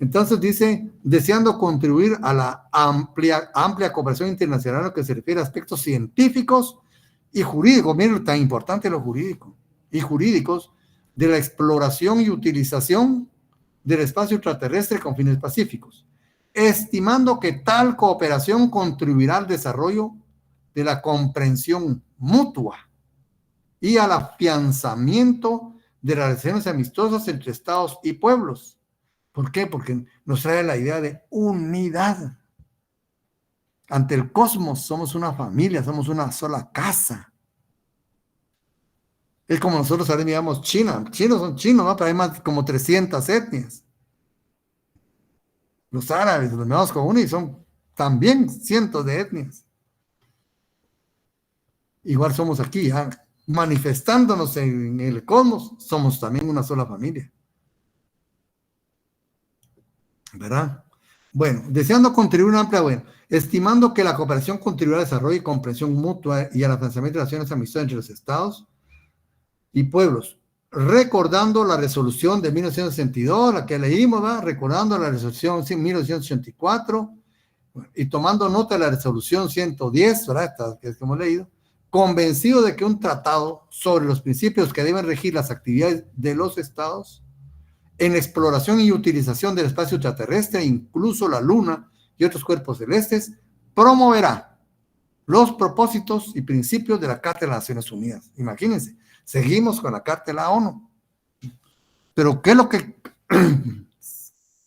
Entonces dice, deseando contribuir a la amplia cooperación internacional en lo que se refiere a aspectos científicos y jurídicos, miren tan importante lo jurídico, y jurídicos, de la exploración y utilización del espacio extraterrestre con fines pacíficos, estimando que tal cooperación contribuirá al desarrollo de la comprensión mutua y al afianzamiento de las relaciones amistosas entre estados y pueblos. ¿Por qué? Porque nos trae la idea de unidad. Ante el cosmos somos una familia, somos una sola casa. Es como nosotros ahora digamos China. Chinos son chinos, ¿no? Pero hay más como 300 etnias. Los árabes, los miramos como uno y son también cientos de etnias. Igual somos aquí, ¿ya? Manifestándonos en el cosmos, somos también una sola familia. ¿Verdad? Bueno, deseando contribuir una amplia, estimando que la cooperación contribuirá al desarrollo y comprensión mutua y al afianzamiento de relaciones amistosas entre los estados y pueblos, recordando la resolución de 1962, la que leímos, ¿verdad? Recordando la resolución 1984 y tomando nota de la resolución 110, ¿verdad? Esta que hemos leído, convencido de que un tratado sobre los principios que deben regir las actividades de los estados en exploración y utilización del espacio extraterrestre, incluso la Luna y otros cuerpos celestes, promoverá los propósitos y principios de la Carta de las Naciones Unidas. Imagínense, seguimos con la Carta de la ONU. Pero ¿qué es lo que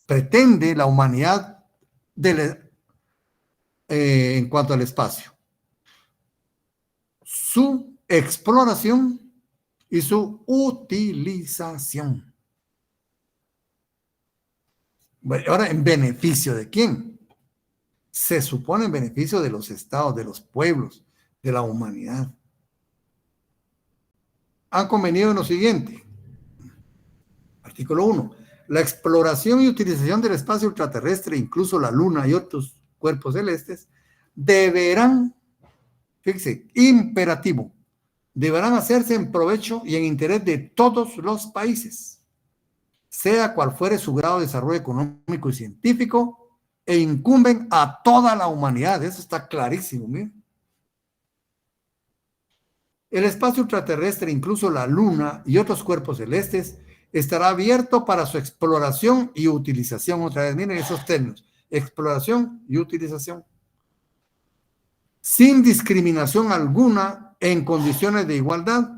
pretende la humanidad en cuanto al espacio? Su exploración y su utilización. Bueno, ahora, ¿en beneficio de quién? Se supone en beneficio de los estados, de los pueblos, de la humanidad. Han convenido en lo siguiente. Artículo 1. La exploración y utilización del espacio ultraterrestre, incluso la Luna y otros cuerpos celestes, deberán, fíjese, imperativo, deberán hacerse en provecho y en interés de todos los países, sea cual fuere su grado de desarrollo económico y científico, e incumben a toda la humanidad. Eso está clarísimo, miren. El espacio ultraterrestre, incluso la Luna y otros cuerpos celestes, estará abierto para su exploración y utilización. Otra vez, miren esos términos: exploración y utilización, sin discriminación alguna, en condiciones de igualdad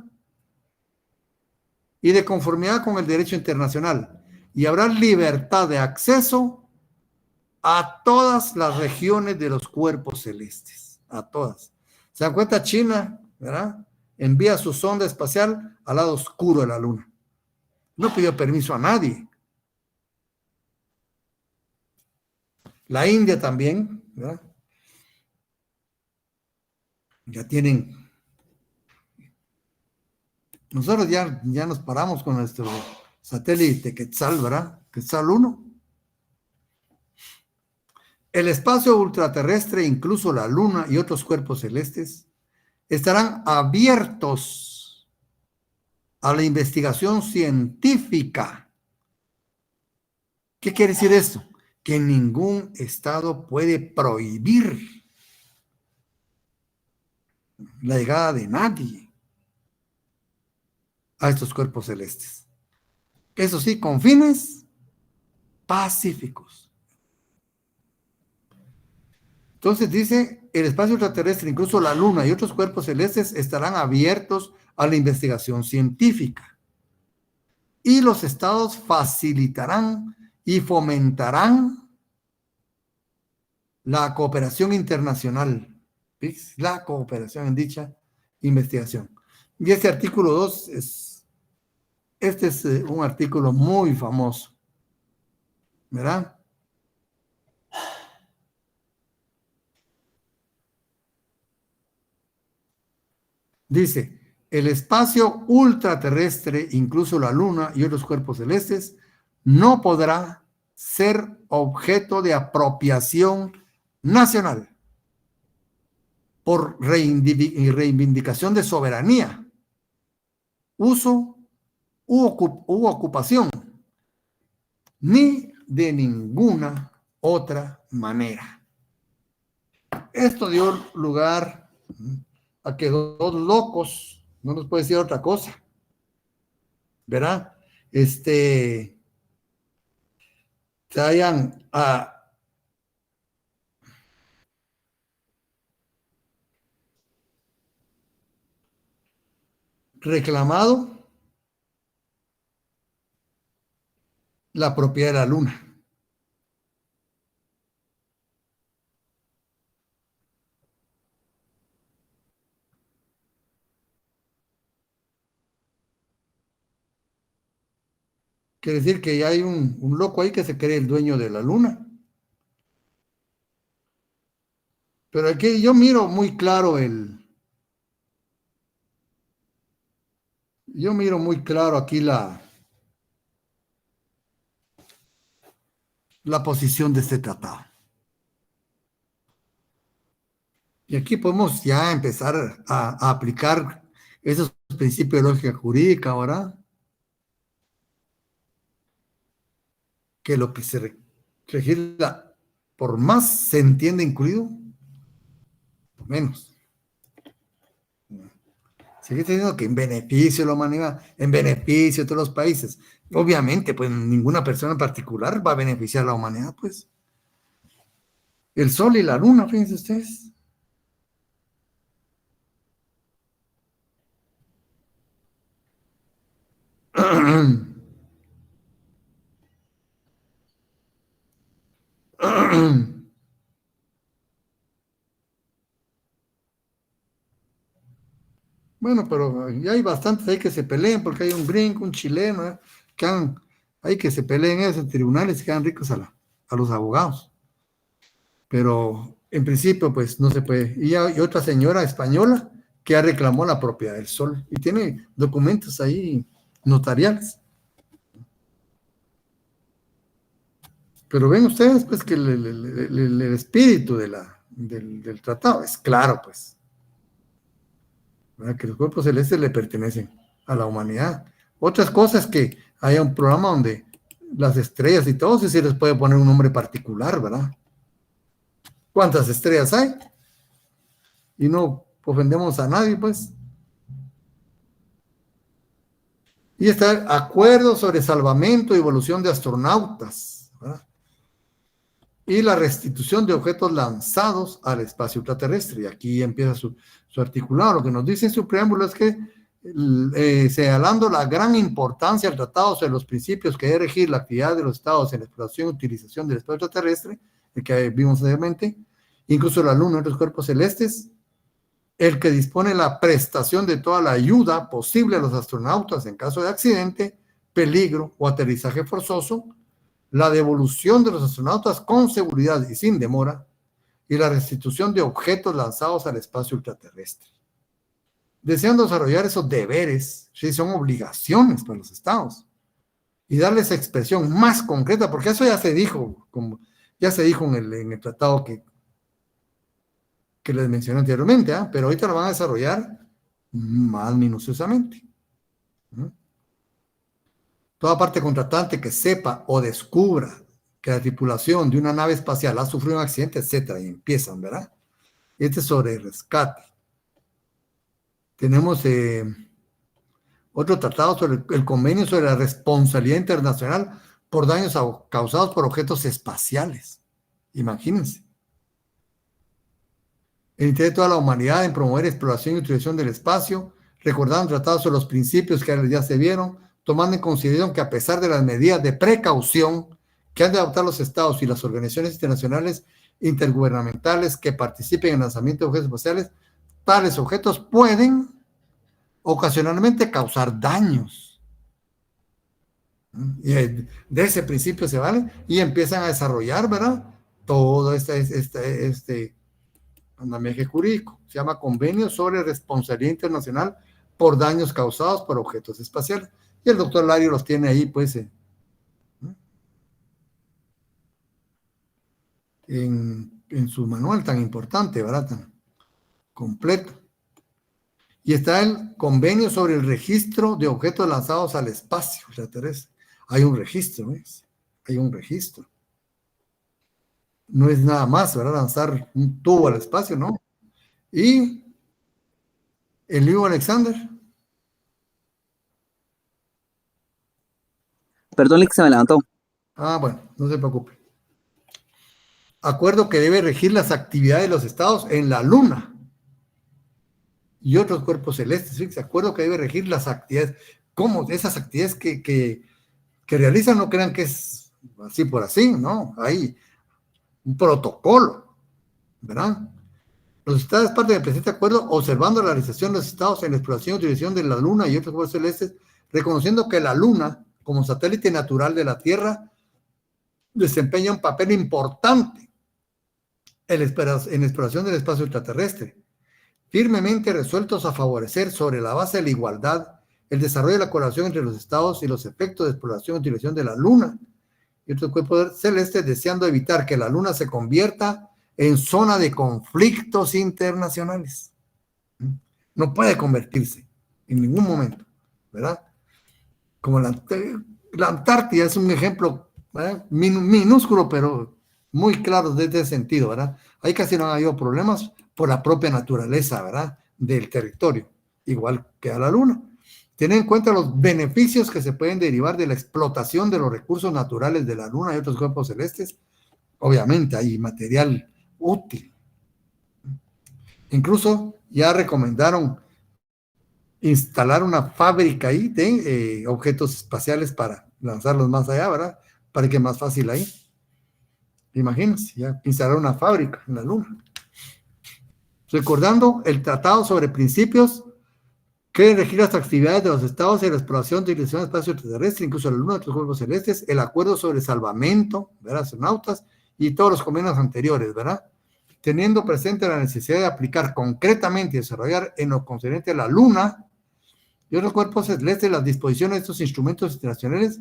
y de conformidad con el derecho internacional. Y habrá libertad de acceso a todas las regiones de los cuerpos celestes, a todas. ¿Se dan cuenta? China, ¿verdad?, envía su sonda espacial al lado oscuro de la Luna. No pidió permiso a nadie. La India también, ¿verdad? Ya tienen. Nosotros ya nos paramos con nuestro satélite Quetzal, ¿verdad? Quetzal 1. El espacio ultraterrestre, incluso la Luna y otros cuerpos celestes, estarán abiertos a la investigación científica. ¿Qué quiere decir esto? Que ningún estado puede prohibir la llegada de nadie a estos cuerpos celestes. Eso sí, con fines pacíficos. Entonces dice, el espacio ultraterrestre, incluso la Luna y otros cuerpos celestes, estarán abiertos a la investigación científica. Y los estados facilitarán y fomentarán la cooperación internacional. ¿Ves? La cooperación en dicha investigación. Y este artículo 2 es un artículo muy famoso, ¿verdad? Dice, el espacio ultraterrestre, incluso la Luna y otros cuerpos celestes, no podrá ser objeto de apropiación nacional por reivindicación de soberanía, uso u ocupación, ni de ninguna otra manera. Esto dio lugar a que dos locos, no nos puede decir otra cosa, ¿verdad? Se hayan reclamado la propiedad de la Luna. Quiere decir que ya hay un loco ahí que se cree el dueño de la Luna. Pero aquí yo miro muy claro yo miro muy claro aquí la posición de este tratado. Y aquí podemos ya empezar a aplicar esos principios de lógica jurídica, ¿verdad? que lo que se legisla, por más se entiende incluido, menos. Sigue diciendo que en beneficio de la humanidad, en beneficio de todos los países. Obviamente, pues ninguna persona en particular va a beneficiar a la humanidad, pues. El sol y la luna, fíjense ustedes. Bueno, pero ya hay bastantes ahí que se peleen, porque hay un gringo, un chileno, hay que se peleen eso en tribunales y quedan ricos a los abogados. Pero en principio, pues no se puede. Y hay otra señora española que ya reclamó la propiedad del sol y tiene documentos ahí notariales. Pero ven ustedes, pues, que el espíritu del tratado es claro, pues, ¿verdad? Que los cuerpos celestes le pertenecen a la humanidad. Otras cosas que haya un programa donde las estrellas y todo, si se les puede poner un nombre particular, ¿verdad? ¿Cuántas estrellas hay? Y no ofendemos a nadie, pues. Y está el acuerdo sobre salvamento y evolución de astronautas, ¿verdad? Y la restitución de objetos lanzados al espacio ultraterrestre. Y aquí empieza su articulado. Lo que nos dice en su preámbulo es que, señalando la gran importancia del tratado sobre los principios que debe regir la actividad de los estados en la exploración y utilización del espacio ultraterrestre, el que vimos anteriormente, incluso la luna y otros cuerpos celestes, el que dispone la prestación de toda la ayuda posible a los astronautas en caso de accidente, peligro o aterrizaje forzoso, la devolución de los astronautas con seguridad y sin demora, y la restitución de objetos lanzados al espacio ultraterrestre. Deseando desarrollar esos deberes, sí, son obligaciones para los estados, y darles expresión más concreta, porque eso ya se dijo, ya se dijo en el tratado que les mencioné anteriormente, pero ahorita lo van a desarrollar más minuciosamente. Toda parte contratante que sepa o descubra que la tripulación de una nave espacial ha sufrido un accidente, etcétera, y empiezan, ¿verdad? Este es sobre rescate. Tenemos otro tratado sobre el convenio sobre la responsabilidad internacional por daños causados por objetos espaciales. Imagínense. El interés de toda la humanidad en promover exploración y utilización del espacio, recordando tratados sobre los principios que ya se vieron, tomando en consideración que a pesar de las medidas de precaución que han de adoptar los estados y las organizaciones internacionales intergubernamentales que participen en el lanzamiento de objetos espaciales, tales objetos pueden ocasionalmente causar daños. Y de ese principio se vale y empiezan a desarrollar, ¿verdad? Todo este andamiaje jurídico. Se llama Convenio sobre Responsabilidad Internacional por Daños Causados por Objetos Espaciales. Y el doctor Lario los tiene ahí, pues, en su manual tan importante, ¿verdad? Tan completo. Y está el convenio sobre el registro de objetos lanzados al espacio, Teresa. Hay un registro, ¿ves? Hay un registro. No es nada más, ¿verdad? Lanzar un tubo al espacio, ¿no? Y el libro Alexander. Perdón, Lick, se me levantó. Bueno, no se preocupe. Acuerdo que debe regir las actividades de los estados en la luna y otros cuerpos celestes. ¿Sí? Acuerdo que debe regir las actividades. ¿Cómo? Esas actividades que realizan, no crean que es así por así, ¿no? Hay un protocolo, ¿verdad? Los estados parte del presente acuerdo observando la realización de los estados en la exploración y utilización de la luna y otros cuerpos celestes, reconociendo que la luna, como satélite natural de la Tierra, desempeña un papel importante en la exploración del espacio ultraterrestre, firmemente resueltos a favorecer sobre la base de la igualdad el desarrollo de la colaboración entre los estados y los efectos de exploración y utilización de la luna y otros cuerpos celestes, deseando evitar que la luna se convierta en zona de conflictos internacionales. No puede convertirse en ningún momento, ¿verdad? Como la Antártida es un ejemplo ¿verdad? Minúsculo, pero muy claro desde ese sentido, ¿verdad? Ahí casi no han habido problemas por la propia naturaleza, ¿verdad? Del territorio, igual que a la Luna. Tener en cuenta los beneficios que se pueden derivar de la explotación de los recursos naturales de la Luna y otros cuerpos celestes. Obviamente hay material útil. Incluso ya recomendaron instalar una fábrica ahí de objetos espaciales para lanzarlos más allá, ¿verdad? Para que más fácil ahí. Imagínense, ya instalar una fábrica en la Luna. Recordando el Tratado sobre Principios que regir las actividades de los estados y la exploración de utilización del espacio terrestre, incluso la Luna de otros cuerpos celestes, el acuerdo sobre salvamento, ¿verdad? Astronautas y todos los convenios anteriores, ¿verdad? Teniendo presente la necesidad de aplicar concretamente y desarrollar en lo concerniente a la Luna y otros cuerpos celestes las disposiciones de estos instrumentos internacionales,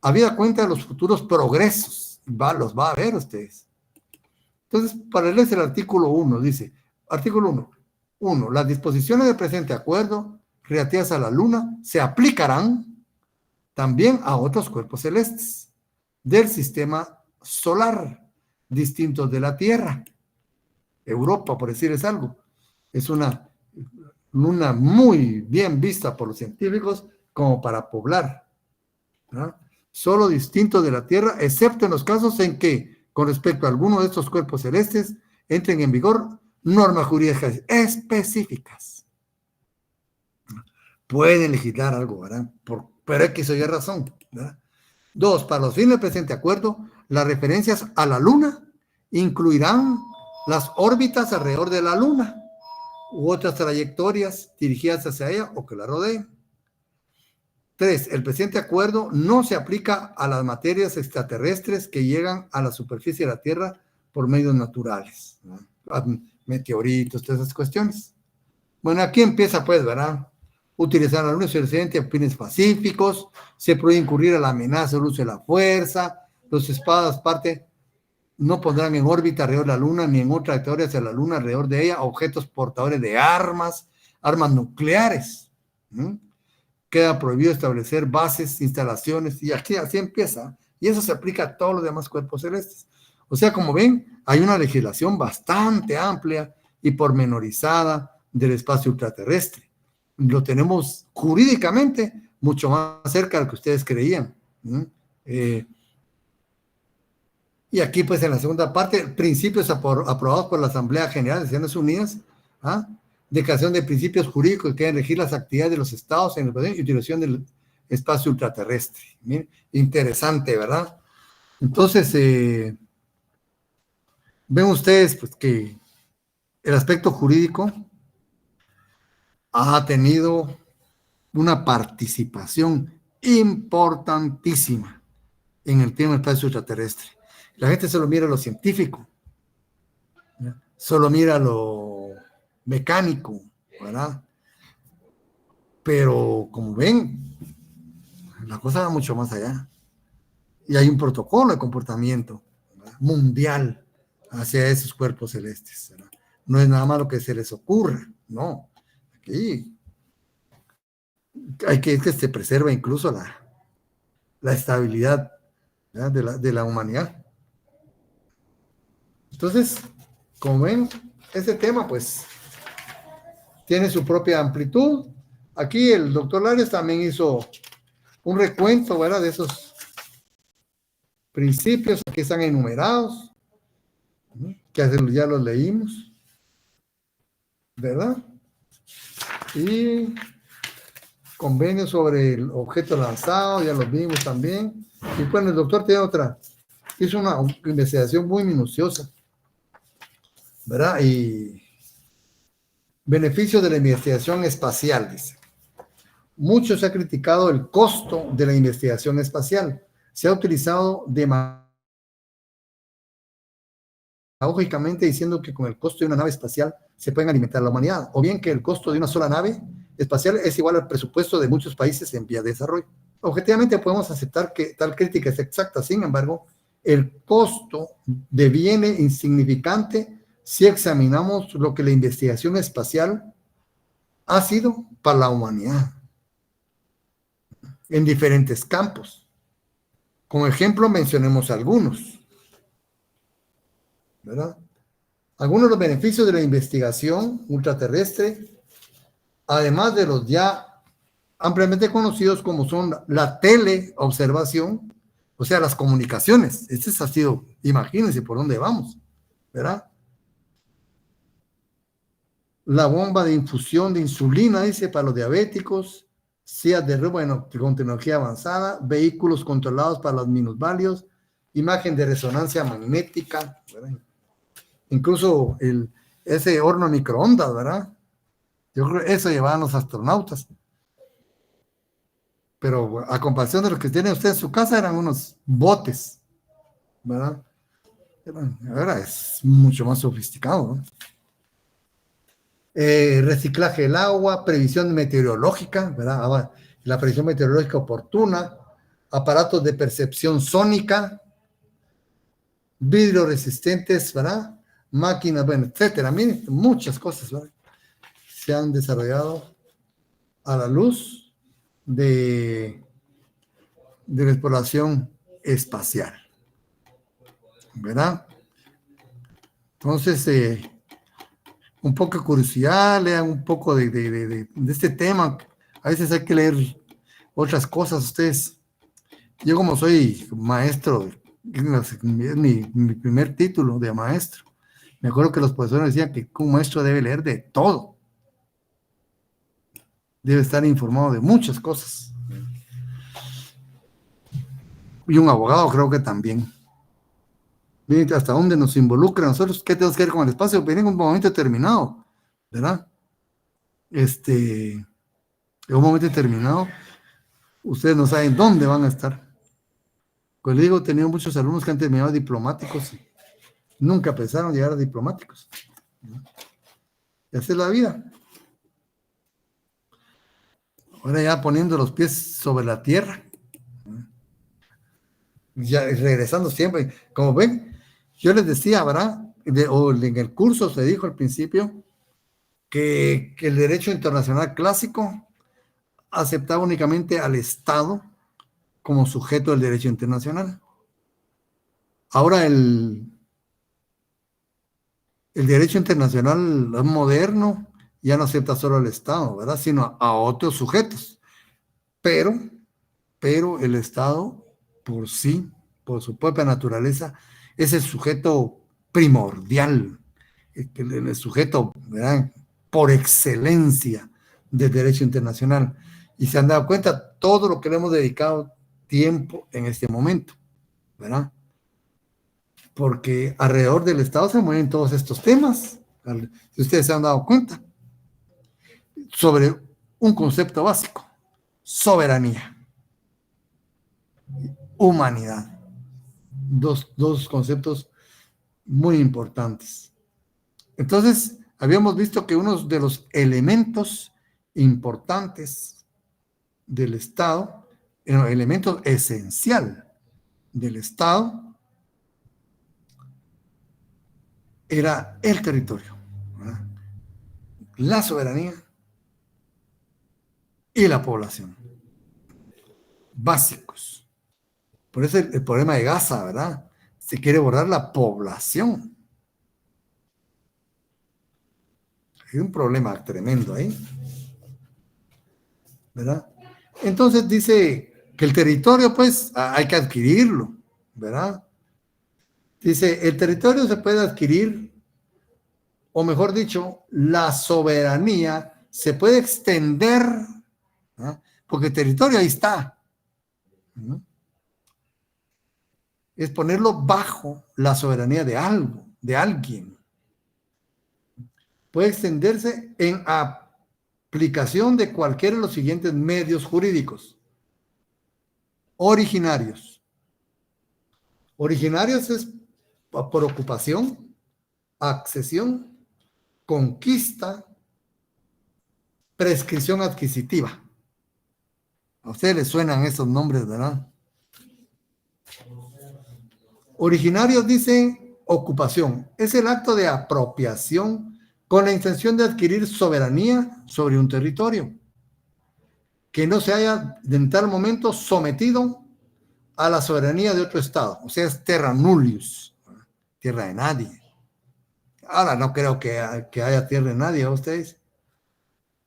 habida cuenta de los futuros progresos. Los va a ver ustedes. Entonces, para leerles el artículo 1, dice, artículo 1, 1. Las disposiciones del presente acuerdo relativas a la Luna se aplicarán también a otros cuerpos celestes del sistema solar, distintos de la Tierra. Europa, por decirles algo, es una luna muy bien vista por los científicos como para poblar, ¿no? Solo distintos de la Tierra, excepto en los casos en que, con respecto a alguno de estos cuerpos celestes, entren en vigor normas jurídicas específicas. Pueden legislar algo, ¿verdad? Pero X o Y razón, ¿verdad? 2. Para los fines del presente acuerdo, las referencias a la Luna incluirán las órbitas alrededor de la Luna u otras trayectorias dirigidas hacia ella o que la rodeen. 3. El presente acuerdo no se aplica a las materias extraterrestres que llegan a la superficie de la Tierra por medios naturales, ¿no? Meteoritos, todas esas cuestiones. Bueno, aquí empieza pues, ¿verdad? Utilizar la Luna a fines pacíficos, se puede incurrir a la amenaza del uso de la fuerza, los espadas parte no pondrán en órbita alrededor de la Luna ni en otra trayectoria hacia la Luna alrededor de ella objetos portadores de armas nucleares. ¿Sí? Queda prohibido establecer bases, instalaciones, y aquí así empieza. Y eso se aplica a todos los demás cuerpos celestes. O sea, como ven, hay una legislación bastante amplia y pormenorizada del espacio ultraterrestre. Lo tenemos jurídicamente mucho más cerca de lo que ustedes creían. Y aquí, pues, en la segunda parte, principios aprobados por la Asamblea General de Naciones Unidas, declaración de principios jurídicos que deben regir las actividades de los estados en el y utilización del espacio ultraterrestre. Miren, interesante, ¿verdad? Entonces, ven ustedes pues, que el aspecto jurídico ha tenido una participación importantísima en el tema del espacio ultraterrestre. La gente solo mira lo científico, ¿ya? Solo mira lo mecánico, ¿verdad? Pero como ven, la cosa va mucho más allá. Y hay un protocolo de comportamiento, ¿verdad? Mundial hacia esos cuerpos celestes, ¿verdad? No es nada más lo que se les ocurra, no. Aquí hay que se preserva incluso la estabilidad, ¿verdad? de la humanidad. Entonces, como ven, este tema pues tiene su propia amplitud. Aquí el doctor Larios también hizo un recuento, ¿verdad? De esos principios que están enumerados, que ya los leímos, ¿verdad? Y convenio sobre el objeto lanzado, ya los vimos también. Y bueno, el doctor hizo una investigación muy minuciosa, ¿verdad? Y beneficios de la investigación espacial, dice. Mucho se ha criticado el costo de la investigación espacial. Se ha utilizado demagógicamente diciendo que con el costo de una nave espacial se pueden alimentar a la humanidad, o bien que el costo de una sola nave espacial es igual al presupuesto de muchos países en vía de desarrollo. Objetivamente podemos aceptar que tal crítica es exacta, sin embargo, el costo deviene insignificante si examinamos lo que la investigación espacial ha sido para la humanidad en diferentes campos. Como ejemplo, mencionemos algunos, ¿verdad? Algunos de los beneficios de la investigación ultraterrestre, además de los ya ampliamente conocidos como son la teleobservación, o sea, las comunicaciones. Este ha sido, imagínense por dónde vamos, ¿verdad? La bomba de infusión de insulina, dice, para los diabéticos, sillas de ruedas, bueno, con tecnología avanzada, vehículos controlados para los minusválidos, imagen de resonancia magnética, ¿verdad? Incluso ese horno microondas, ¿verdad? Yo creo que eso llevaban los astronautas. Pero a comparación de lo que tienen ustedes en su casa, eran unos botes, ¿verdad? Ahora es mucho más sofisticado, ¿no? Reciclaje del agua, previsión meteorológica, ¿verdad? Ahora, la previsión meteorológica oportuna, aparatos de percepción sónica, vidrios resistentes, ¿verdad? Máquinas, bueno, etcétera. Miren, muchas cosas, ¿verdad? Se han desarrollado a la luz de la exploración espacial, ¿verdad? Entonces, un poco de curiosidad, lean un poco de este tema. A veces hay que leer otras cosas. Ustedes, yo como soy maestro, es mi primer título de maestro. Me acuerdo que los profesores decían que un maestro debe leer de todo. Debe estar informado de muchas cosas. Y un abogado creo que también. Miren hasta dónde nos involucra a nosotros. ¿Qué tenemos que ver con el espacio? Viene en un momento determinado, ¿verdad? En un momento determinado, ustedes no saben dónde van a estar. Pues le digo, he tenido muchos alumnos que han terminado diplomáticos y nunca pensaron llegar a diplomáticos. Y así es la vida. Ahora ya poniendo los pies sobre la tierra. Ya regresando siempre. Como ven, yo les decía, ¿verdad? O en el curso se dijo al principio que el derecho internacional clásico aceptaba únicamente al Estado como sujeto del derecho internacional. Ahora el derecho internacional moderno ya no acepta solo al Estado, ¿verdad? Sino a otros sujetos. Pero el Estado por sí, por su propia naturaleza, es el sujeto primordial, el sujeto, ¿verdad?, por excelencia del derecho internacional. Y se han dado cuenta todo lo que le hemos dedicado tiempo en este momento, ¿verdad? Porque alrededor del Estado se mueven todos estos temas, si ustedes se han dado cuenta, sobre un concepto básico: soberanía, humanidad. Dos conceptos muy importantes. Entonces, habíamos visto que uno de los elementos importantes del Estado, el elemento esencial del Estado, era el territorio, ¿verdad?, la soberanía y la población. Básicos. Por eso el problema de Gaza, ¿verdad? Se quiere borrar la población. Hay un problema tremendo ahí, ¿verdad? Entonces dice que el territorio, pues, hay que adquirirlo, ¿verdad? Dice, el territorio se puede adquirir, o mejor dicho, la soberanía se puede extender, ¿no?, porque el territorio ahí está, ¿no? Es ponerlo bajo la soberanía de algo, de alguien. Puede extenderse en aplicación de cualquiera de los siguientes medios jurídicos. Originarios. Originarios es por ocupación, accesión, conquista, prescripción adquisitiva. A ustedes les suenan esos nombres, ¿verdad? Originarios dicen ocupación. Es el acto de apropiación con la intención de adquirir soberanía sobre un territorio que no se haya en tal momento sometido a la soberanía de otro estado. O sea, es terra nullius, tierra de nadie. Ahora no creo que haya tierra de nadie a ustedes,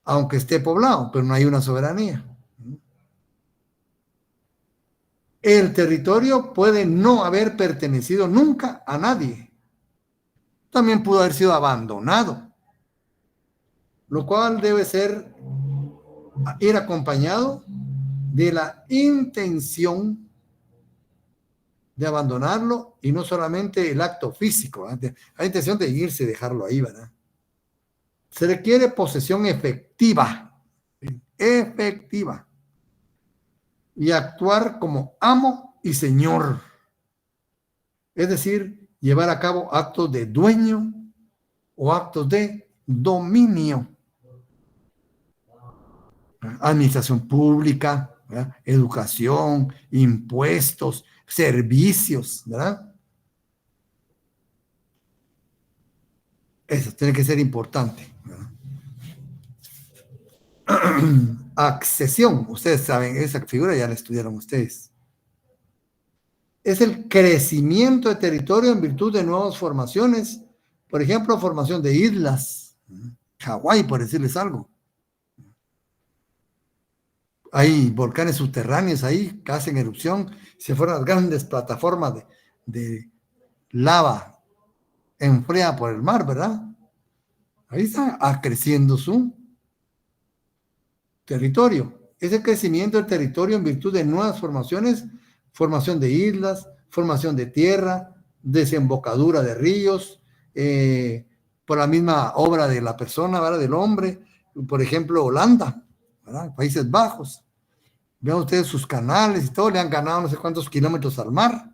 aunque esté poblado, pero no hay una soberanía. El territorio puede no haber pertenecido nunca a nadie. También pudo haber sido abandonado, lo cual debe ir acompañado de la intención de abandonarlo y no solamente el acto físico. Hay intención de irse y dejarlo ahí, ¿verdad? Se requiere posesión efectiva, efectiva, y actuar como amo y señor. Es decir, llevar a cabo actos de dueño o actos de dominio. Administración pública, ¿verdad? Educación, impuestos, servicios, ¿verdad? Eso tiene que ser importante, ¿verdad? Accesión, ustedes saben, esa figura ya la estudiaron ustedes. Es el crecimiento de territorio en virtud de nuevas formaciones, por ejemplo, formación de islas, Hawái, por decirles algo. Hay volcanes subterráneos ahí que hacen erupción, se fueron las grandes plataformas de lava enfriada por el mar, ¿verdad? Ahí está creciendo su territorio. Ese crecimiento del territorio en virtud de nuevas formaciones, formación de islas, formación de tierra, desembocadura de ríos, por la misma obra de la persona, ¿verdad? Del hombre, por ejemplo, Holanda, ¿verdad? Países Bajos. Vean ustedes sus canales y todo, le han ganado no sé cuántos kilómetros al mar,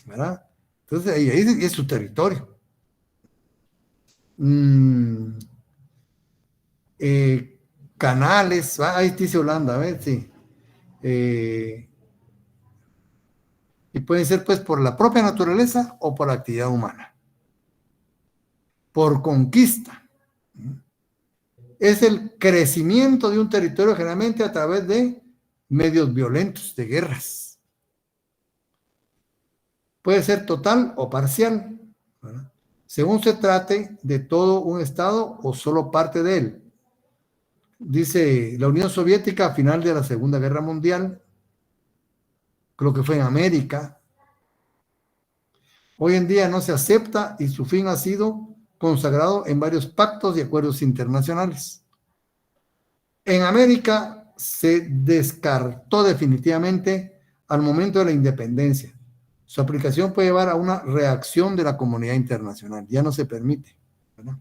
¿verdad? Entonces ahí es su territorio. Canales, ahí dice Holanda, a ver, sí. Y pueden ser pues por la propia naturaleza o por actividad humana. Por conquista. Es el crecimiento de un territorio generalmente a través de medios violentos, de guerras. Puede ser total o parcial, ¿verdad? Según se trate de todo un estado o solo parte de él. Dice la Unión Soviética a final de la Segunda Guerra Mundial, creo que fue en América. Hoy en día no se acepta y su fin ha sido consagrado en varios pactos y acuerdos internacionales. En América se descartó definitivamente al momento de la independencia. Su aplicación puede llevar a una reacción de la comunidad internacional. Ya no se permite, ¿verdad?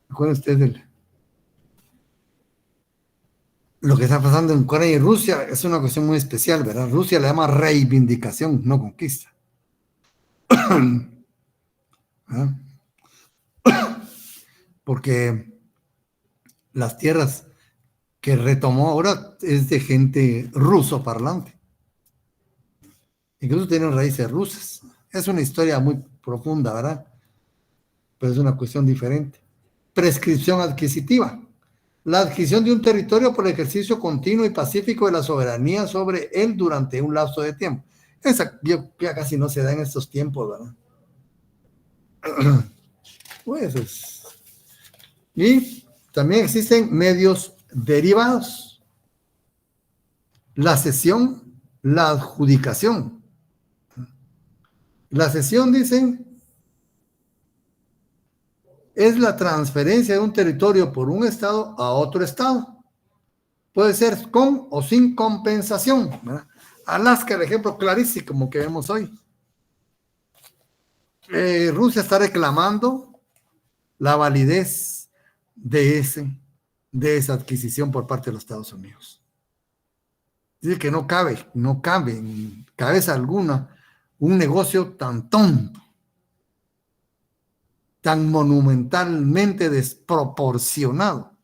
Recuerden ustedes lo que está pasando en Ucrania y Rusia es una cuestión muy especial, ¿verdad? Rusia le llama reivindicación, no conquista. ¿Verdad? Porque las tierras que retomó ahora es de gente ruso parlante. Incluso tienen raíces rusas. Es una historia muy profunda, ¿verdad? Pero es una cuestión diferente. Prescripción adquisitiva. La adquisición de un territorio por el ejercicio continuo y pacífico de la soberanía sobre él durante un lapso de tiempo. Esa ya casi no se da en estos tiempos, ¿verdad? Pues y también existen medios derivados. La cesión, la adjudicación. La cesión, dicen, es la transferencia de un territorio por un estado a otro estado. Puede ser con o sin compensación, ¿verdad? Alaska, el ejemplo clarísimo que vemos hoy. Rusia está reclamando la validez de esa adquisición por parte de los Estados Unidos. Dice que no cabe en cabeza alguna un negocio tan tonto, tan monumentalmente desproporcionado.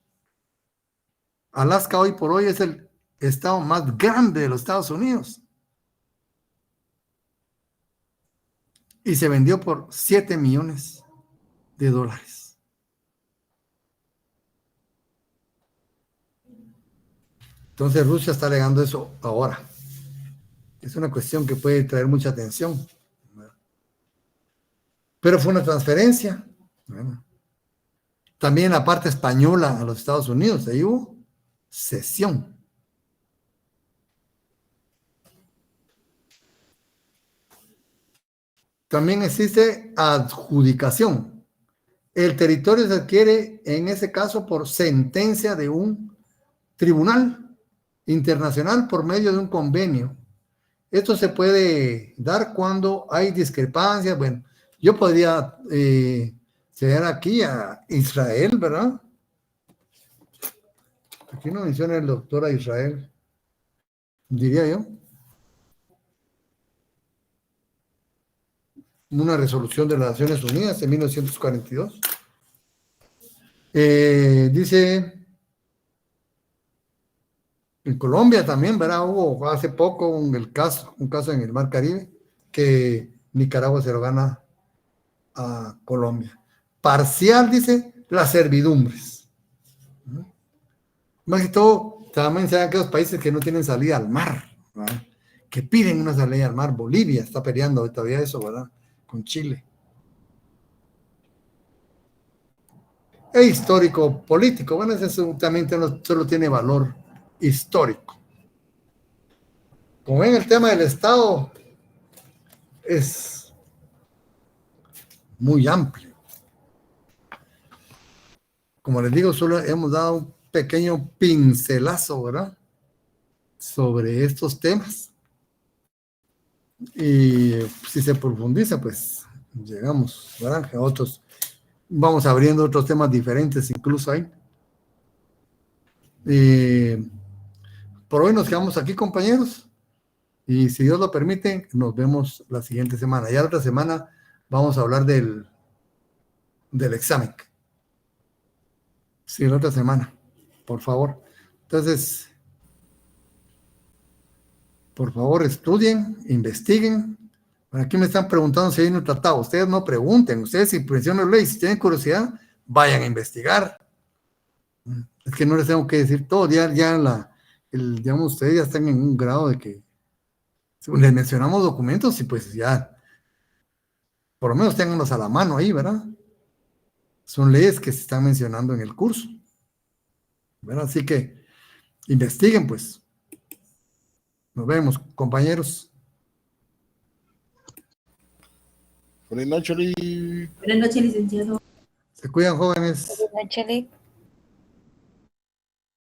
Alaska hoy por hoy es el estado más grande de los Estados Unidos. Y se vendió por $7 millones. Entonces Rusia está alegando eso ahora. Es una cuestión que puede traer mucha atención. Pero fue una transferencia. Bueno, también la parte española a los Estados Unidos, ahí hubo cesión. También existe adjudicación. El territorio se adquiere en ese caso por sentencia de un tribunal internacional por medio de un convenio. Esto se puede dar cuando hay discrepancias. Bueno, yo podría ceder aquí a Israel, ¿verdad? Aquí no menciona el doctor a Israel, diría yo. Una resolución de las Naciones Unidas en 1942. Dice, en Colombia también, ¿verdad? Hubo hace poco un caso en el Mar Caribe, que Nicaragua se lo gana a Colombia. Parcial, dice, las servidumbres. Más que todo, también se dan aquellos países que no tienen salida al mar, ¿verdad? Que piden una salida al mar. Bolivia está peleando todavía eso, ¿verdad? Con Chile. E histórico político. Bueno, eso también solo tiene valor histórico. Como ven, el tema del Estado es muy amplio. Como les digo, solo hemos dado un pequeño pincelazo, ¿verdad? Sobre estos temas. Y si se profundiza, pues llegamos, ¿verdad? A otros, vamos abriendo otros temas diferentes incluso ahí. Por hoy nos quedamos aquí, compañeros. Y si Dios lo permite, nos vemos la siguiente semana. Ya la otra semana vamos a hablar del examen. Sí, la otra semana, por favor. Entonces, por favor, estudien, investiguen. Aquí me están preguntando si hay un tratado. Ustedes no pregunten. Ustedes, si mencionan ley, si tienen curiosidad, vayan a investigar. Es que no les tengo que decir todo. Digamos, ustedes ya están en un grado de que les mencionamos documentos y pues ya, por lo menos ténganlos a la mano ahí, ¿verdad? Son leyes que se están mencionando en el curso. ¿Verdad? Así que investiguen, pues. Nos vemos, compañeros. Buenas noches, Lee. Buenas noches, licenciado. Se cuidan, jóvenes. Buenas noches, Lick.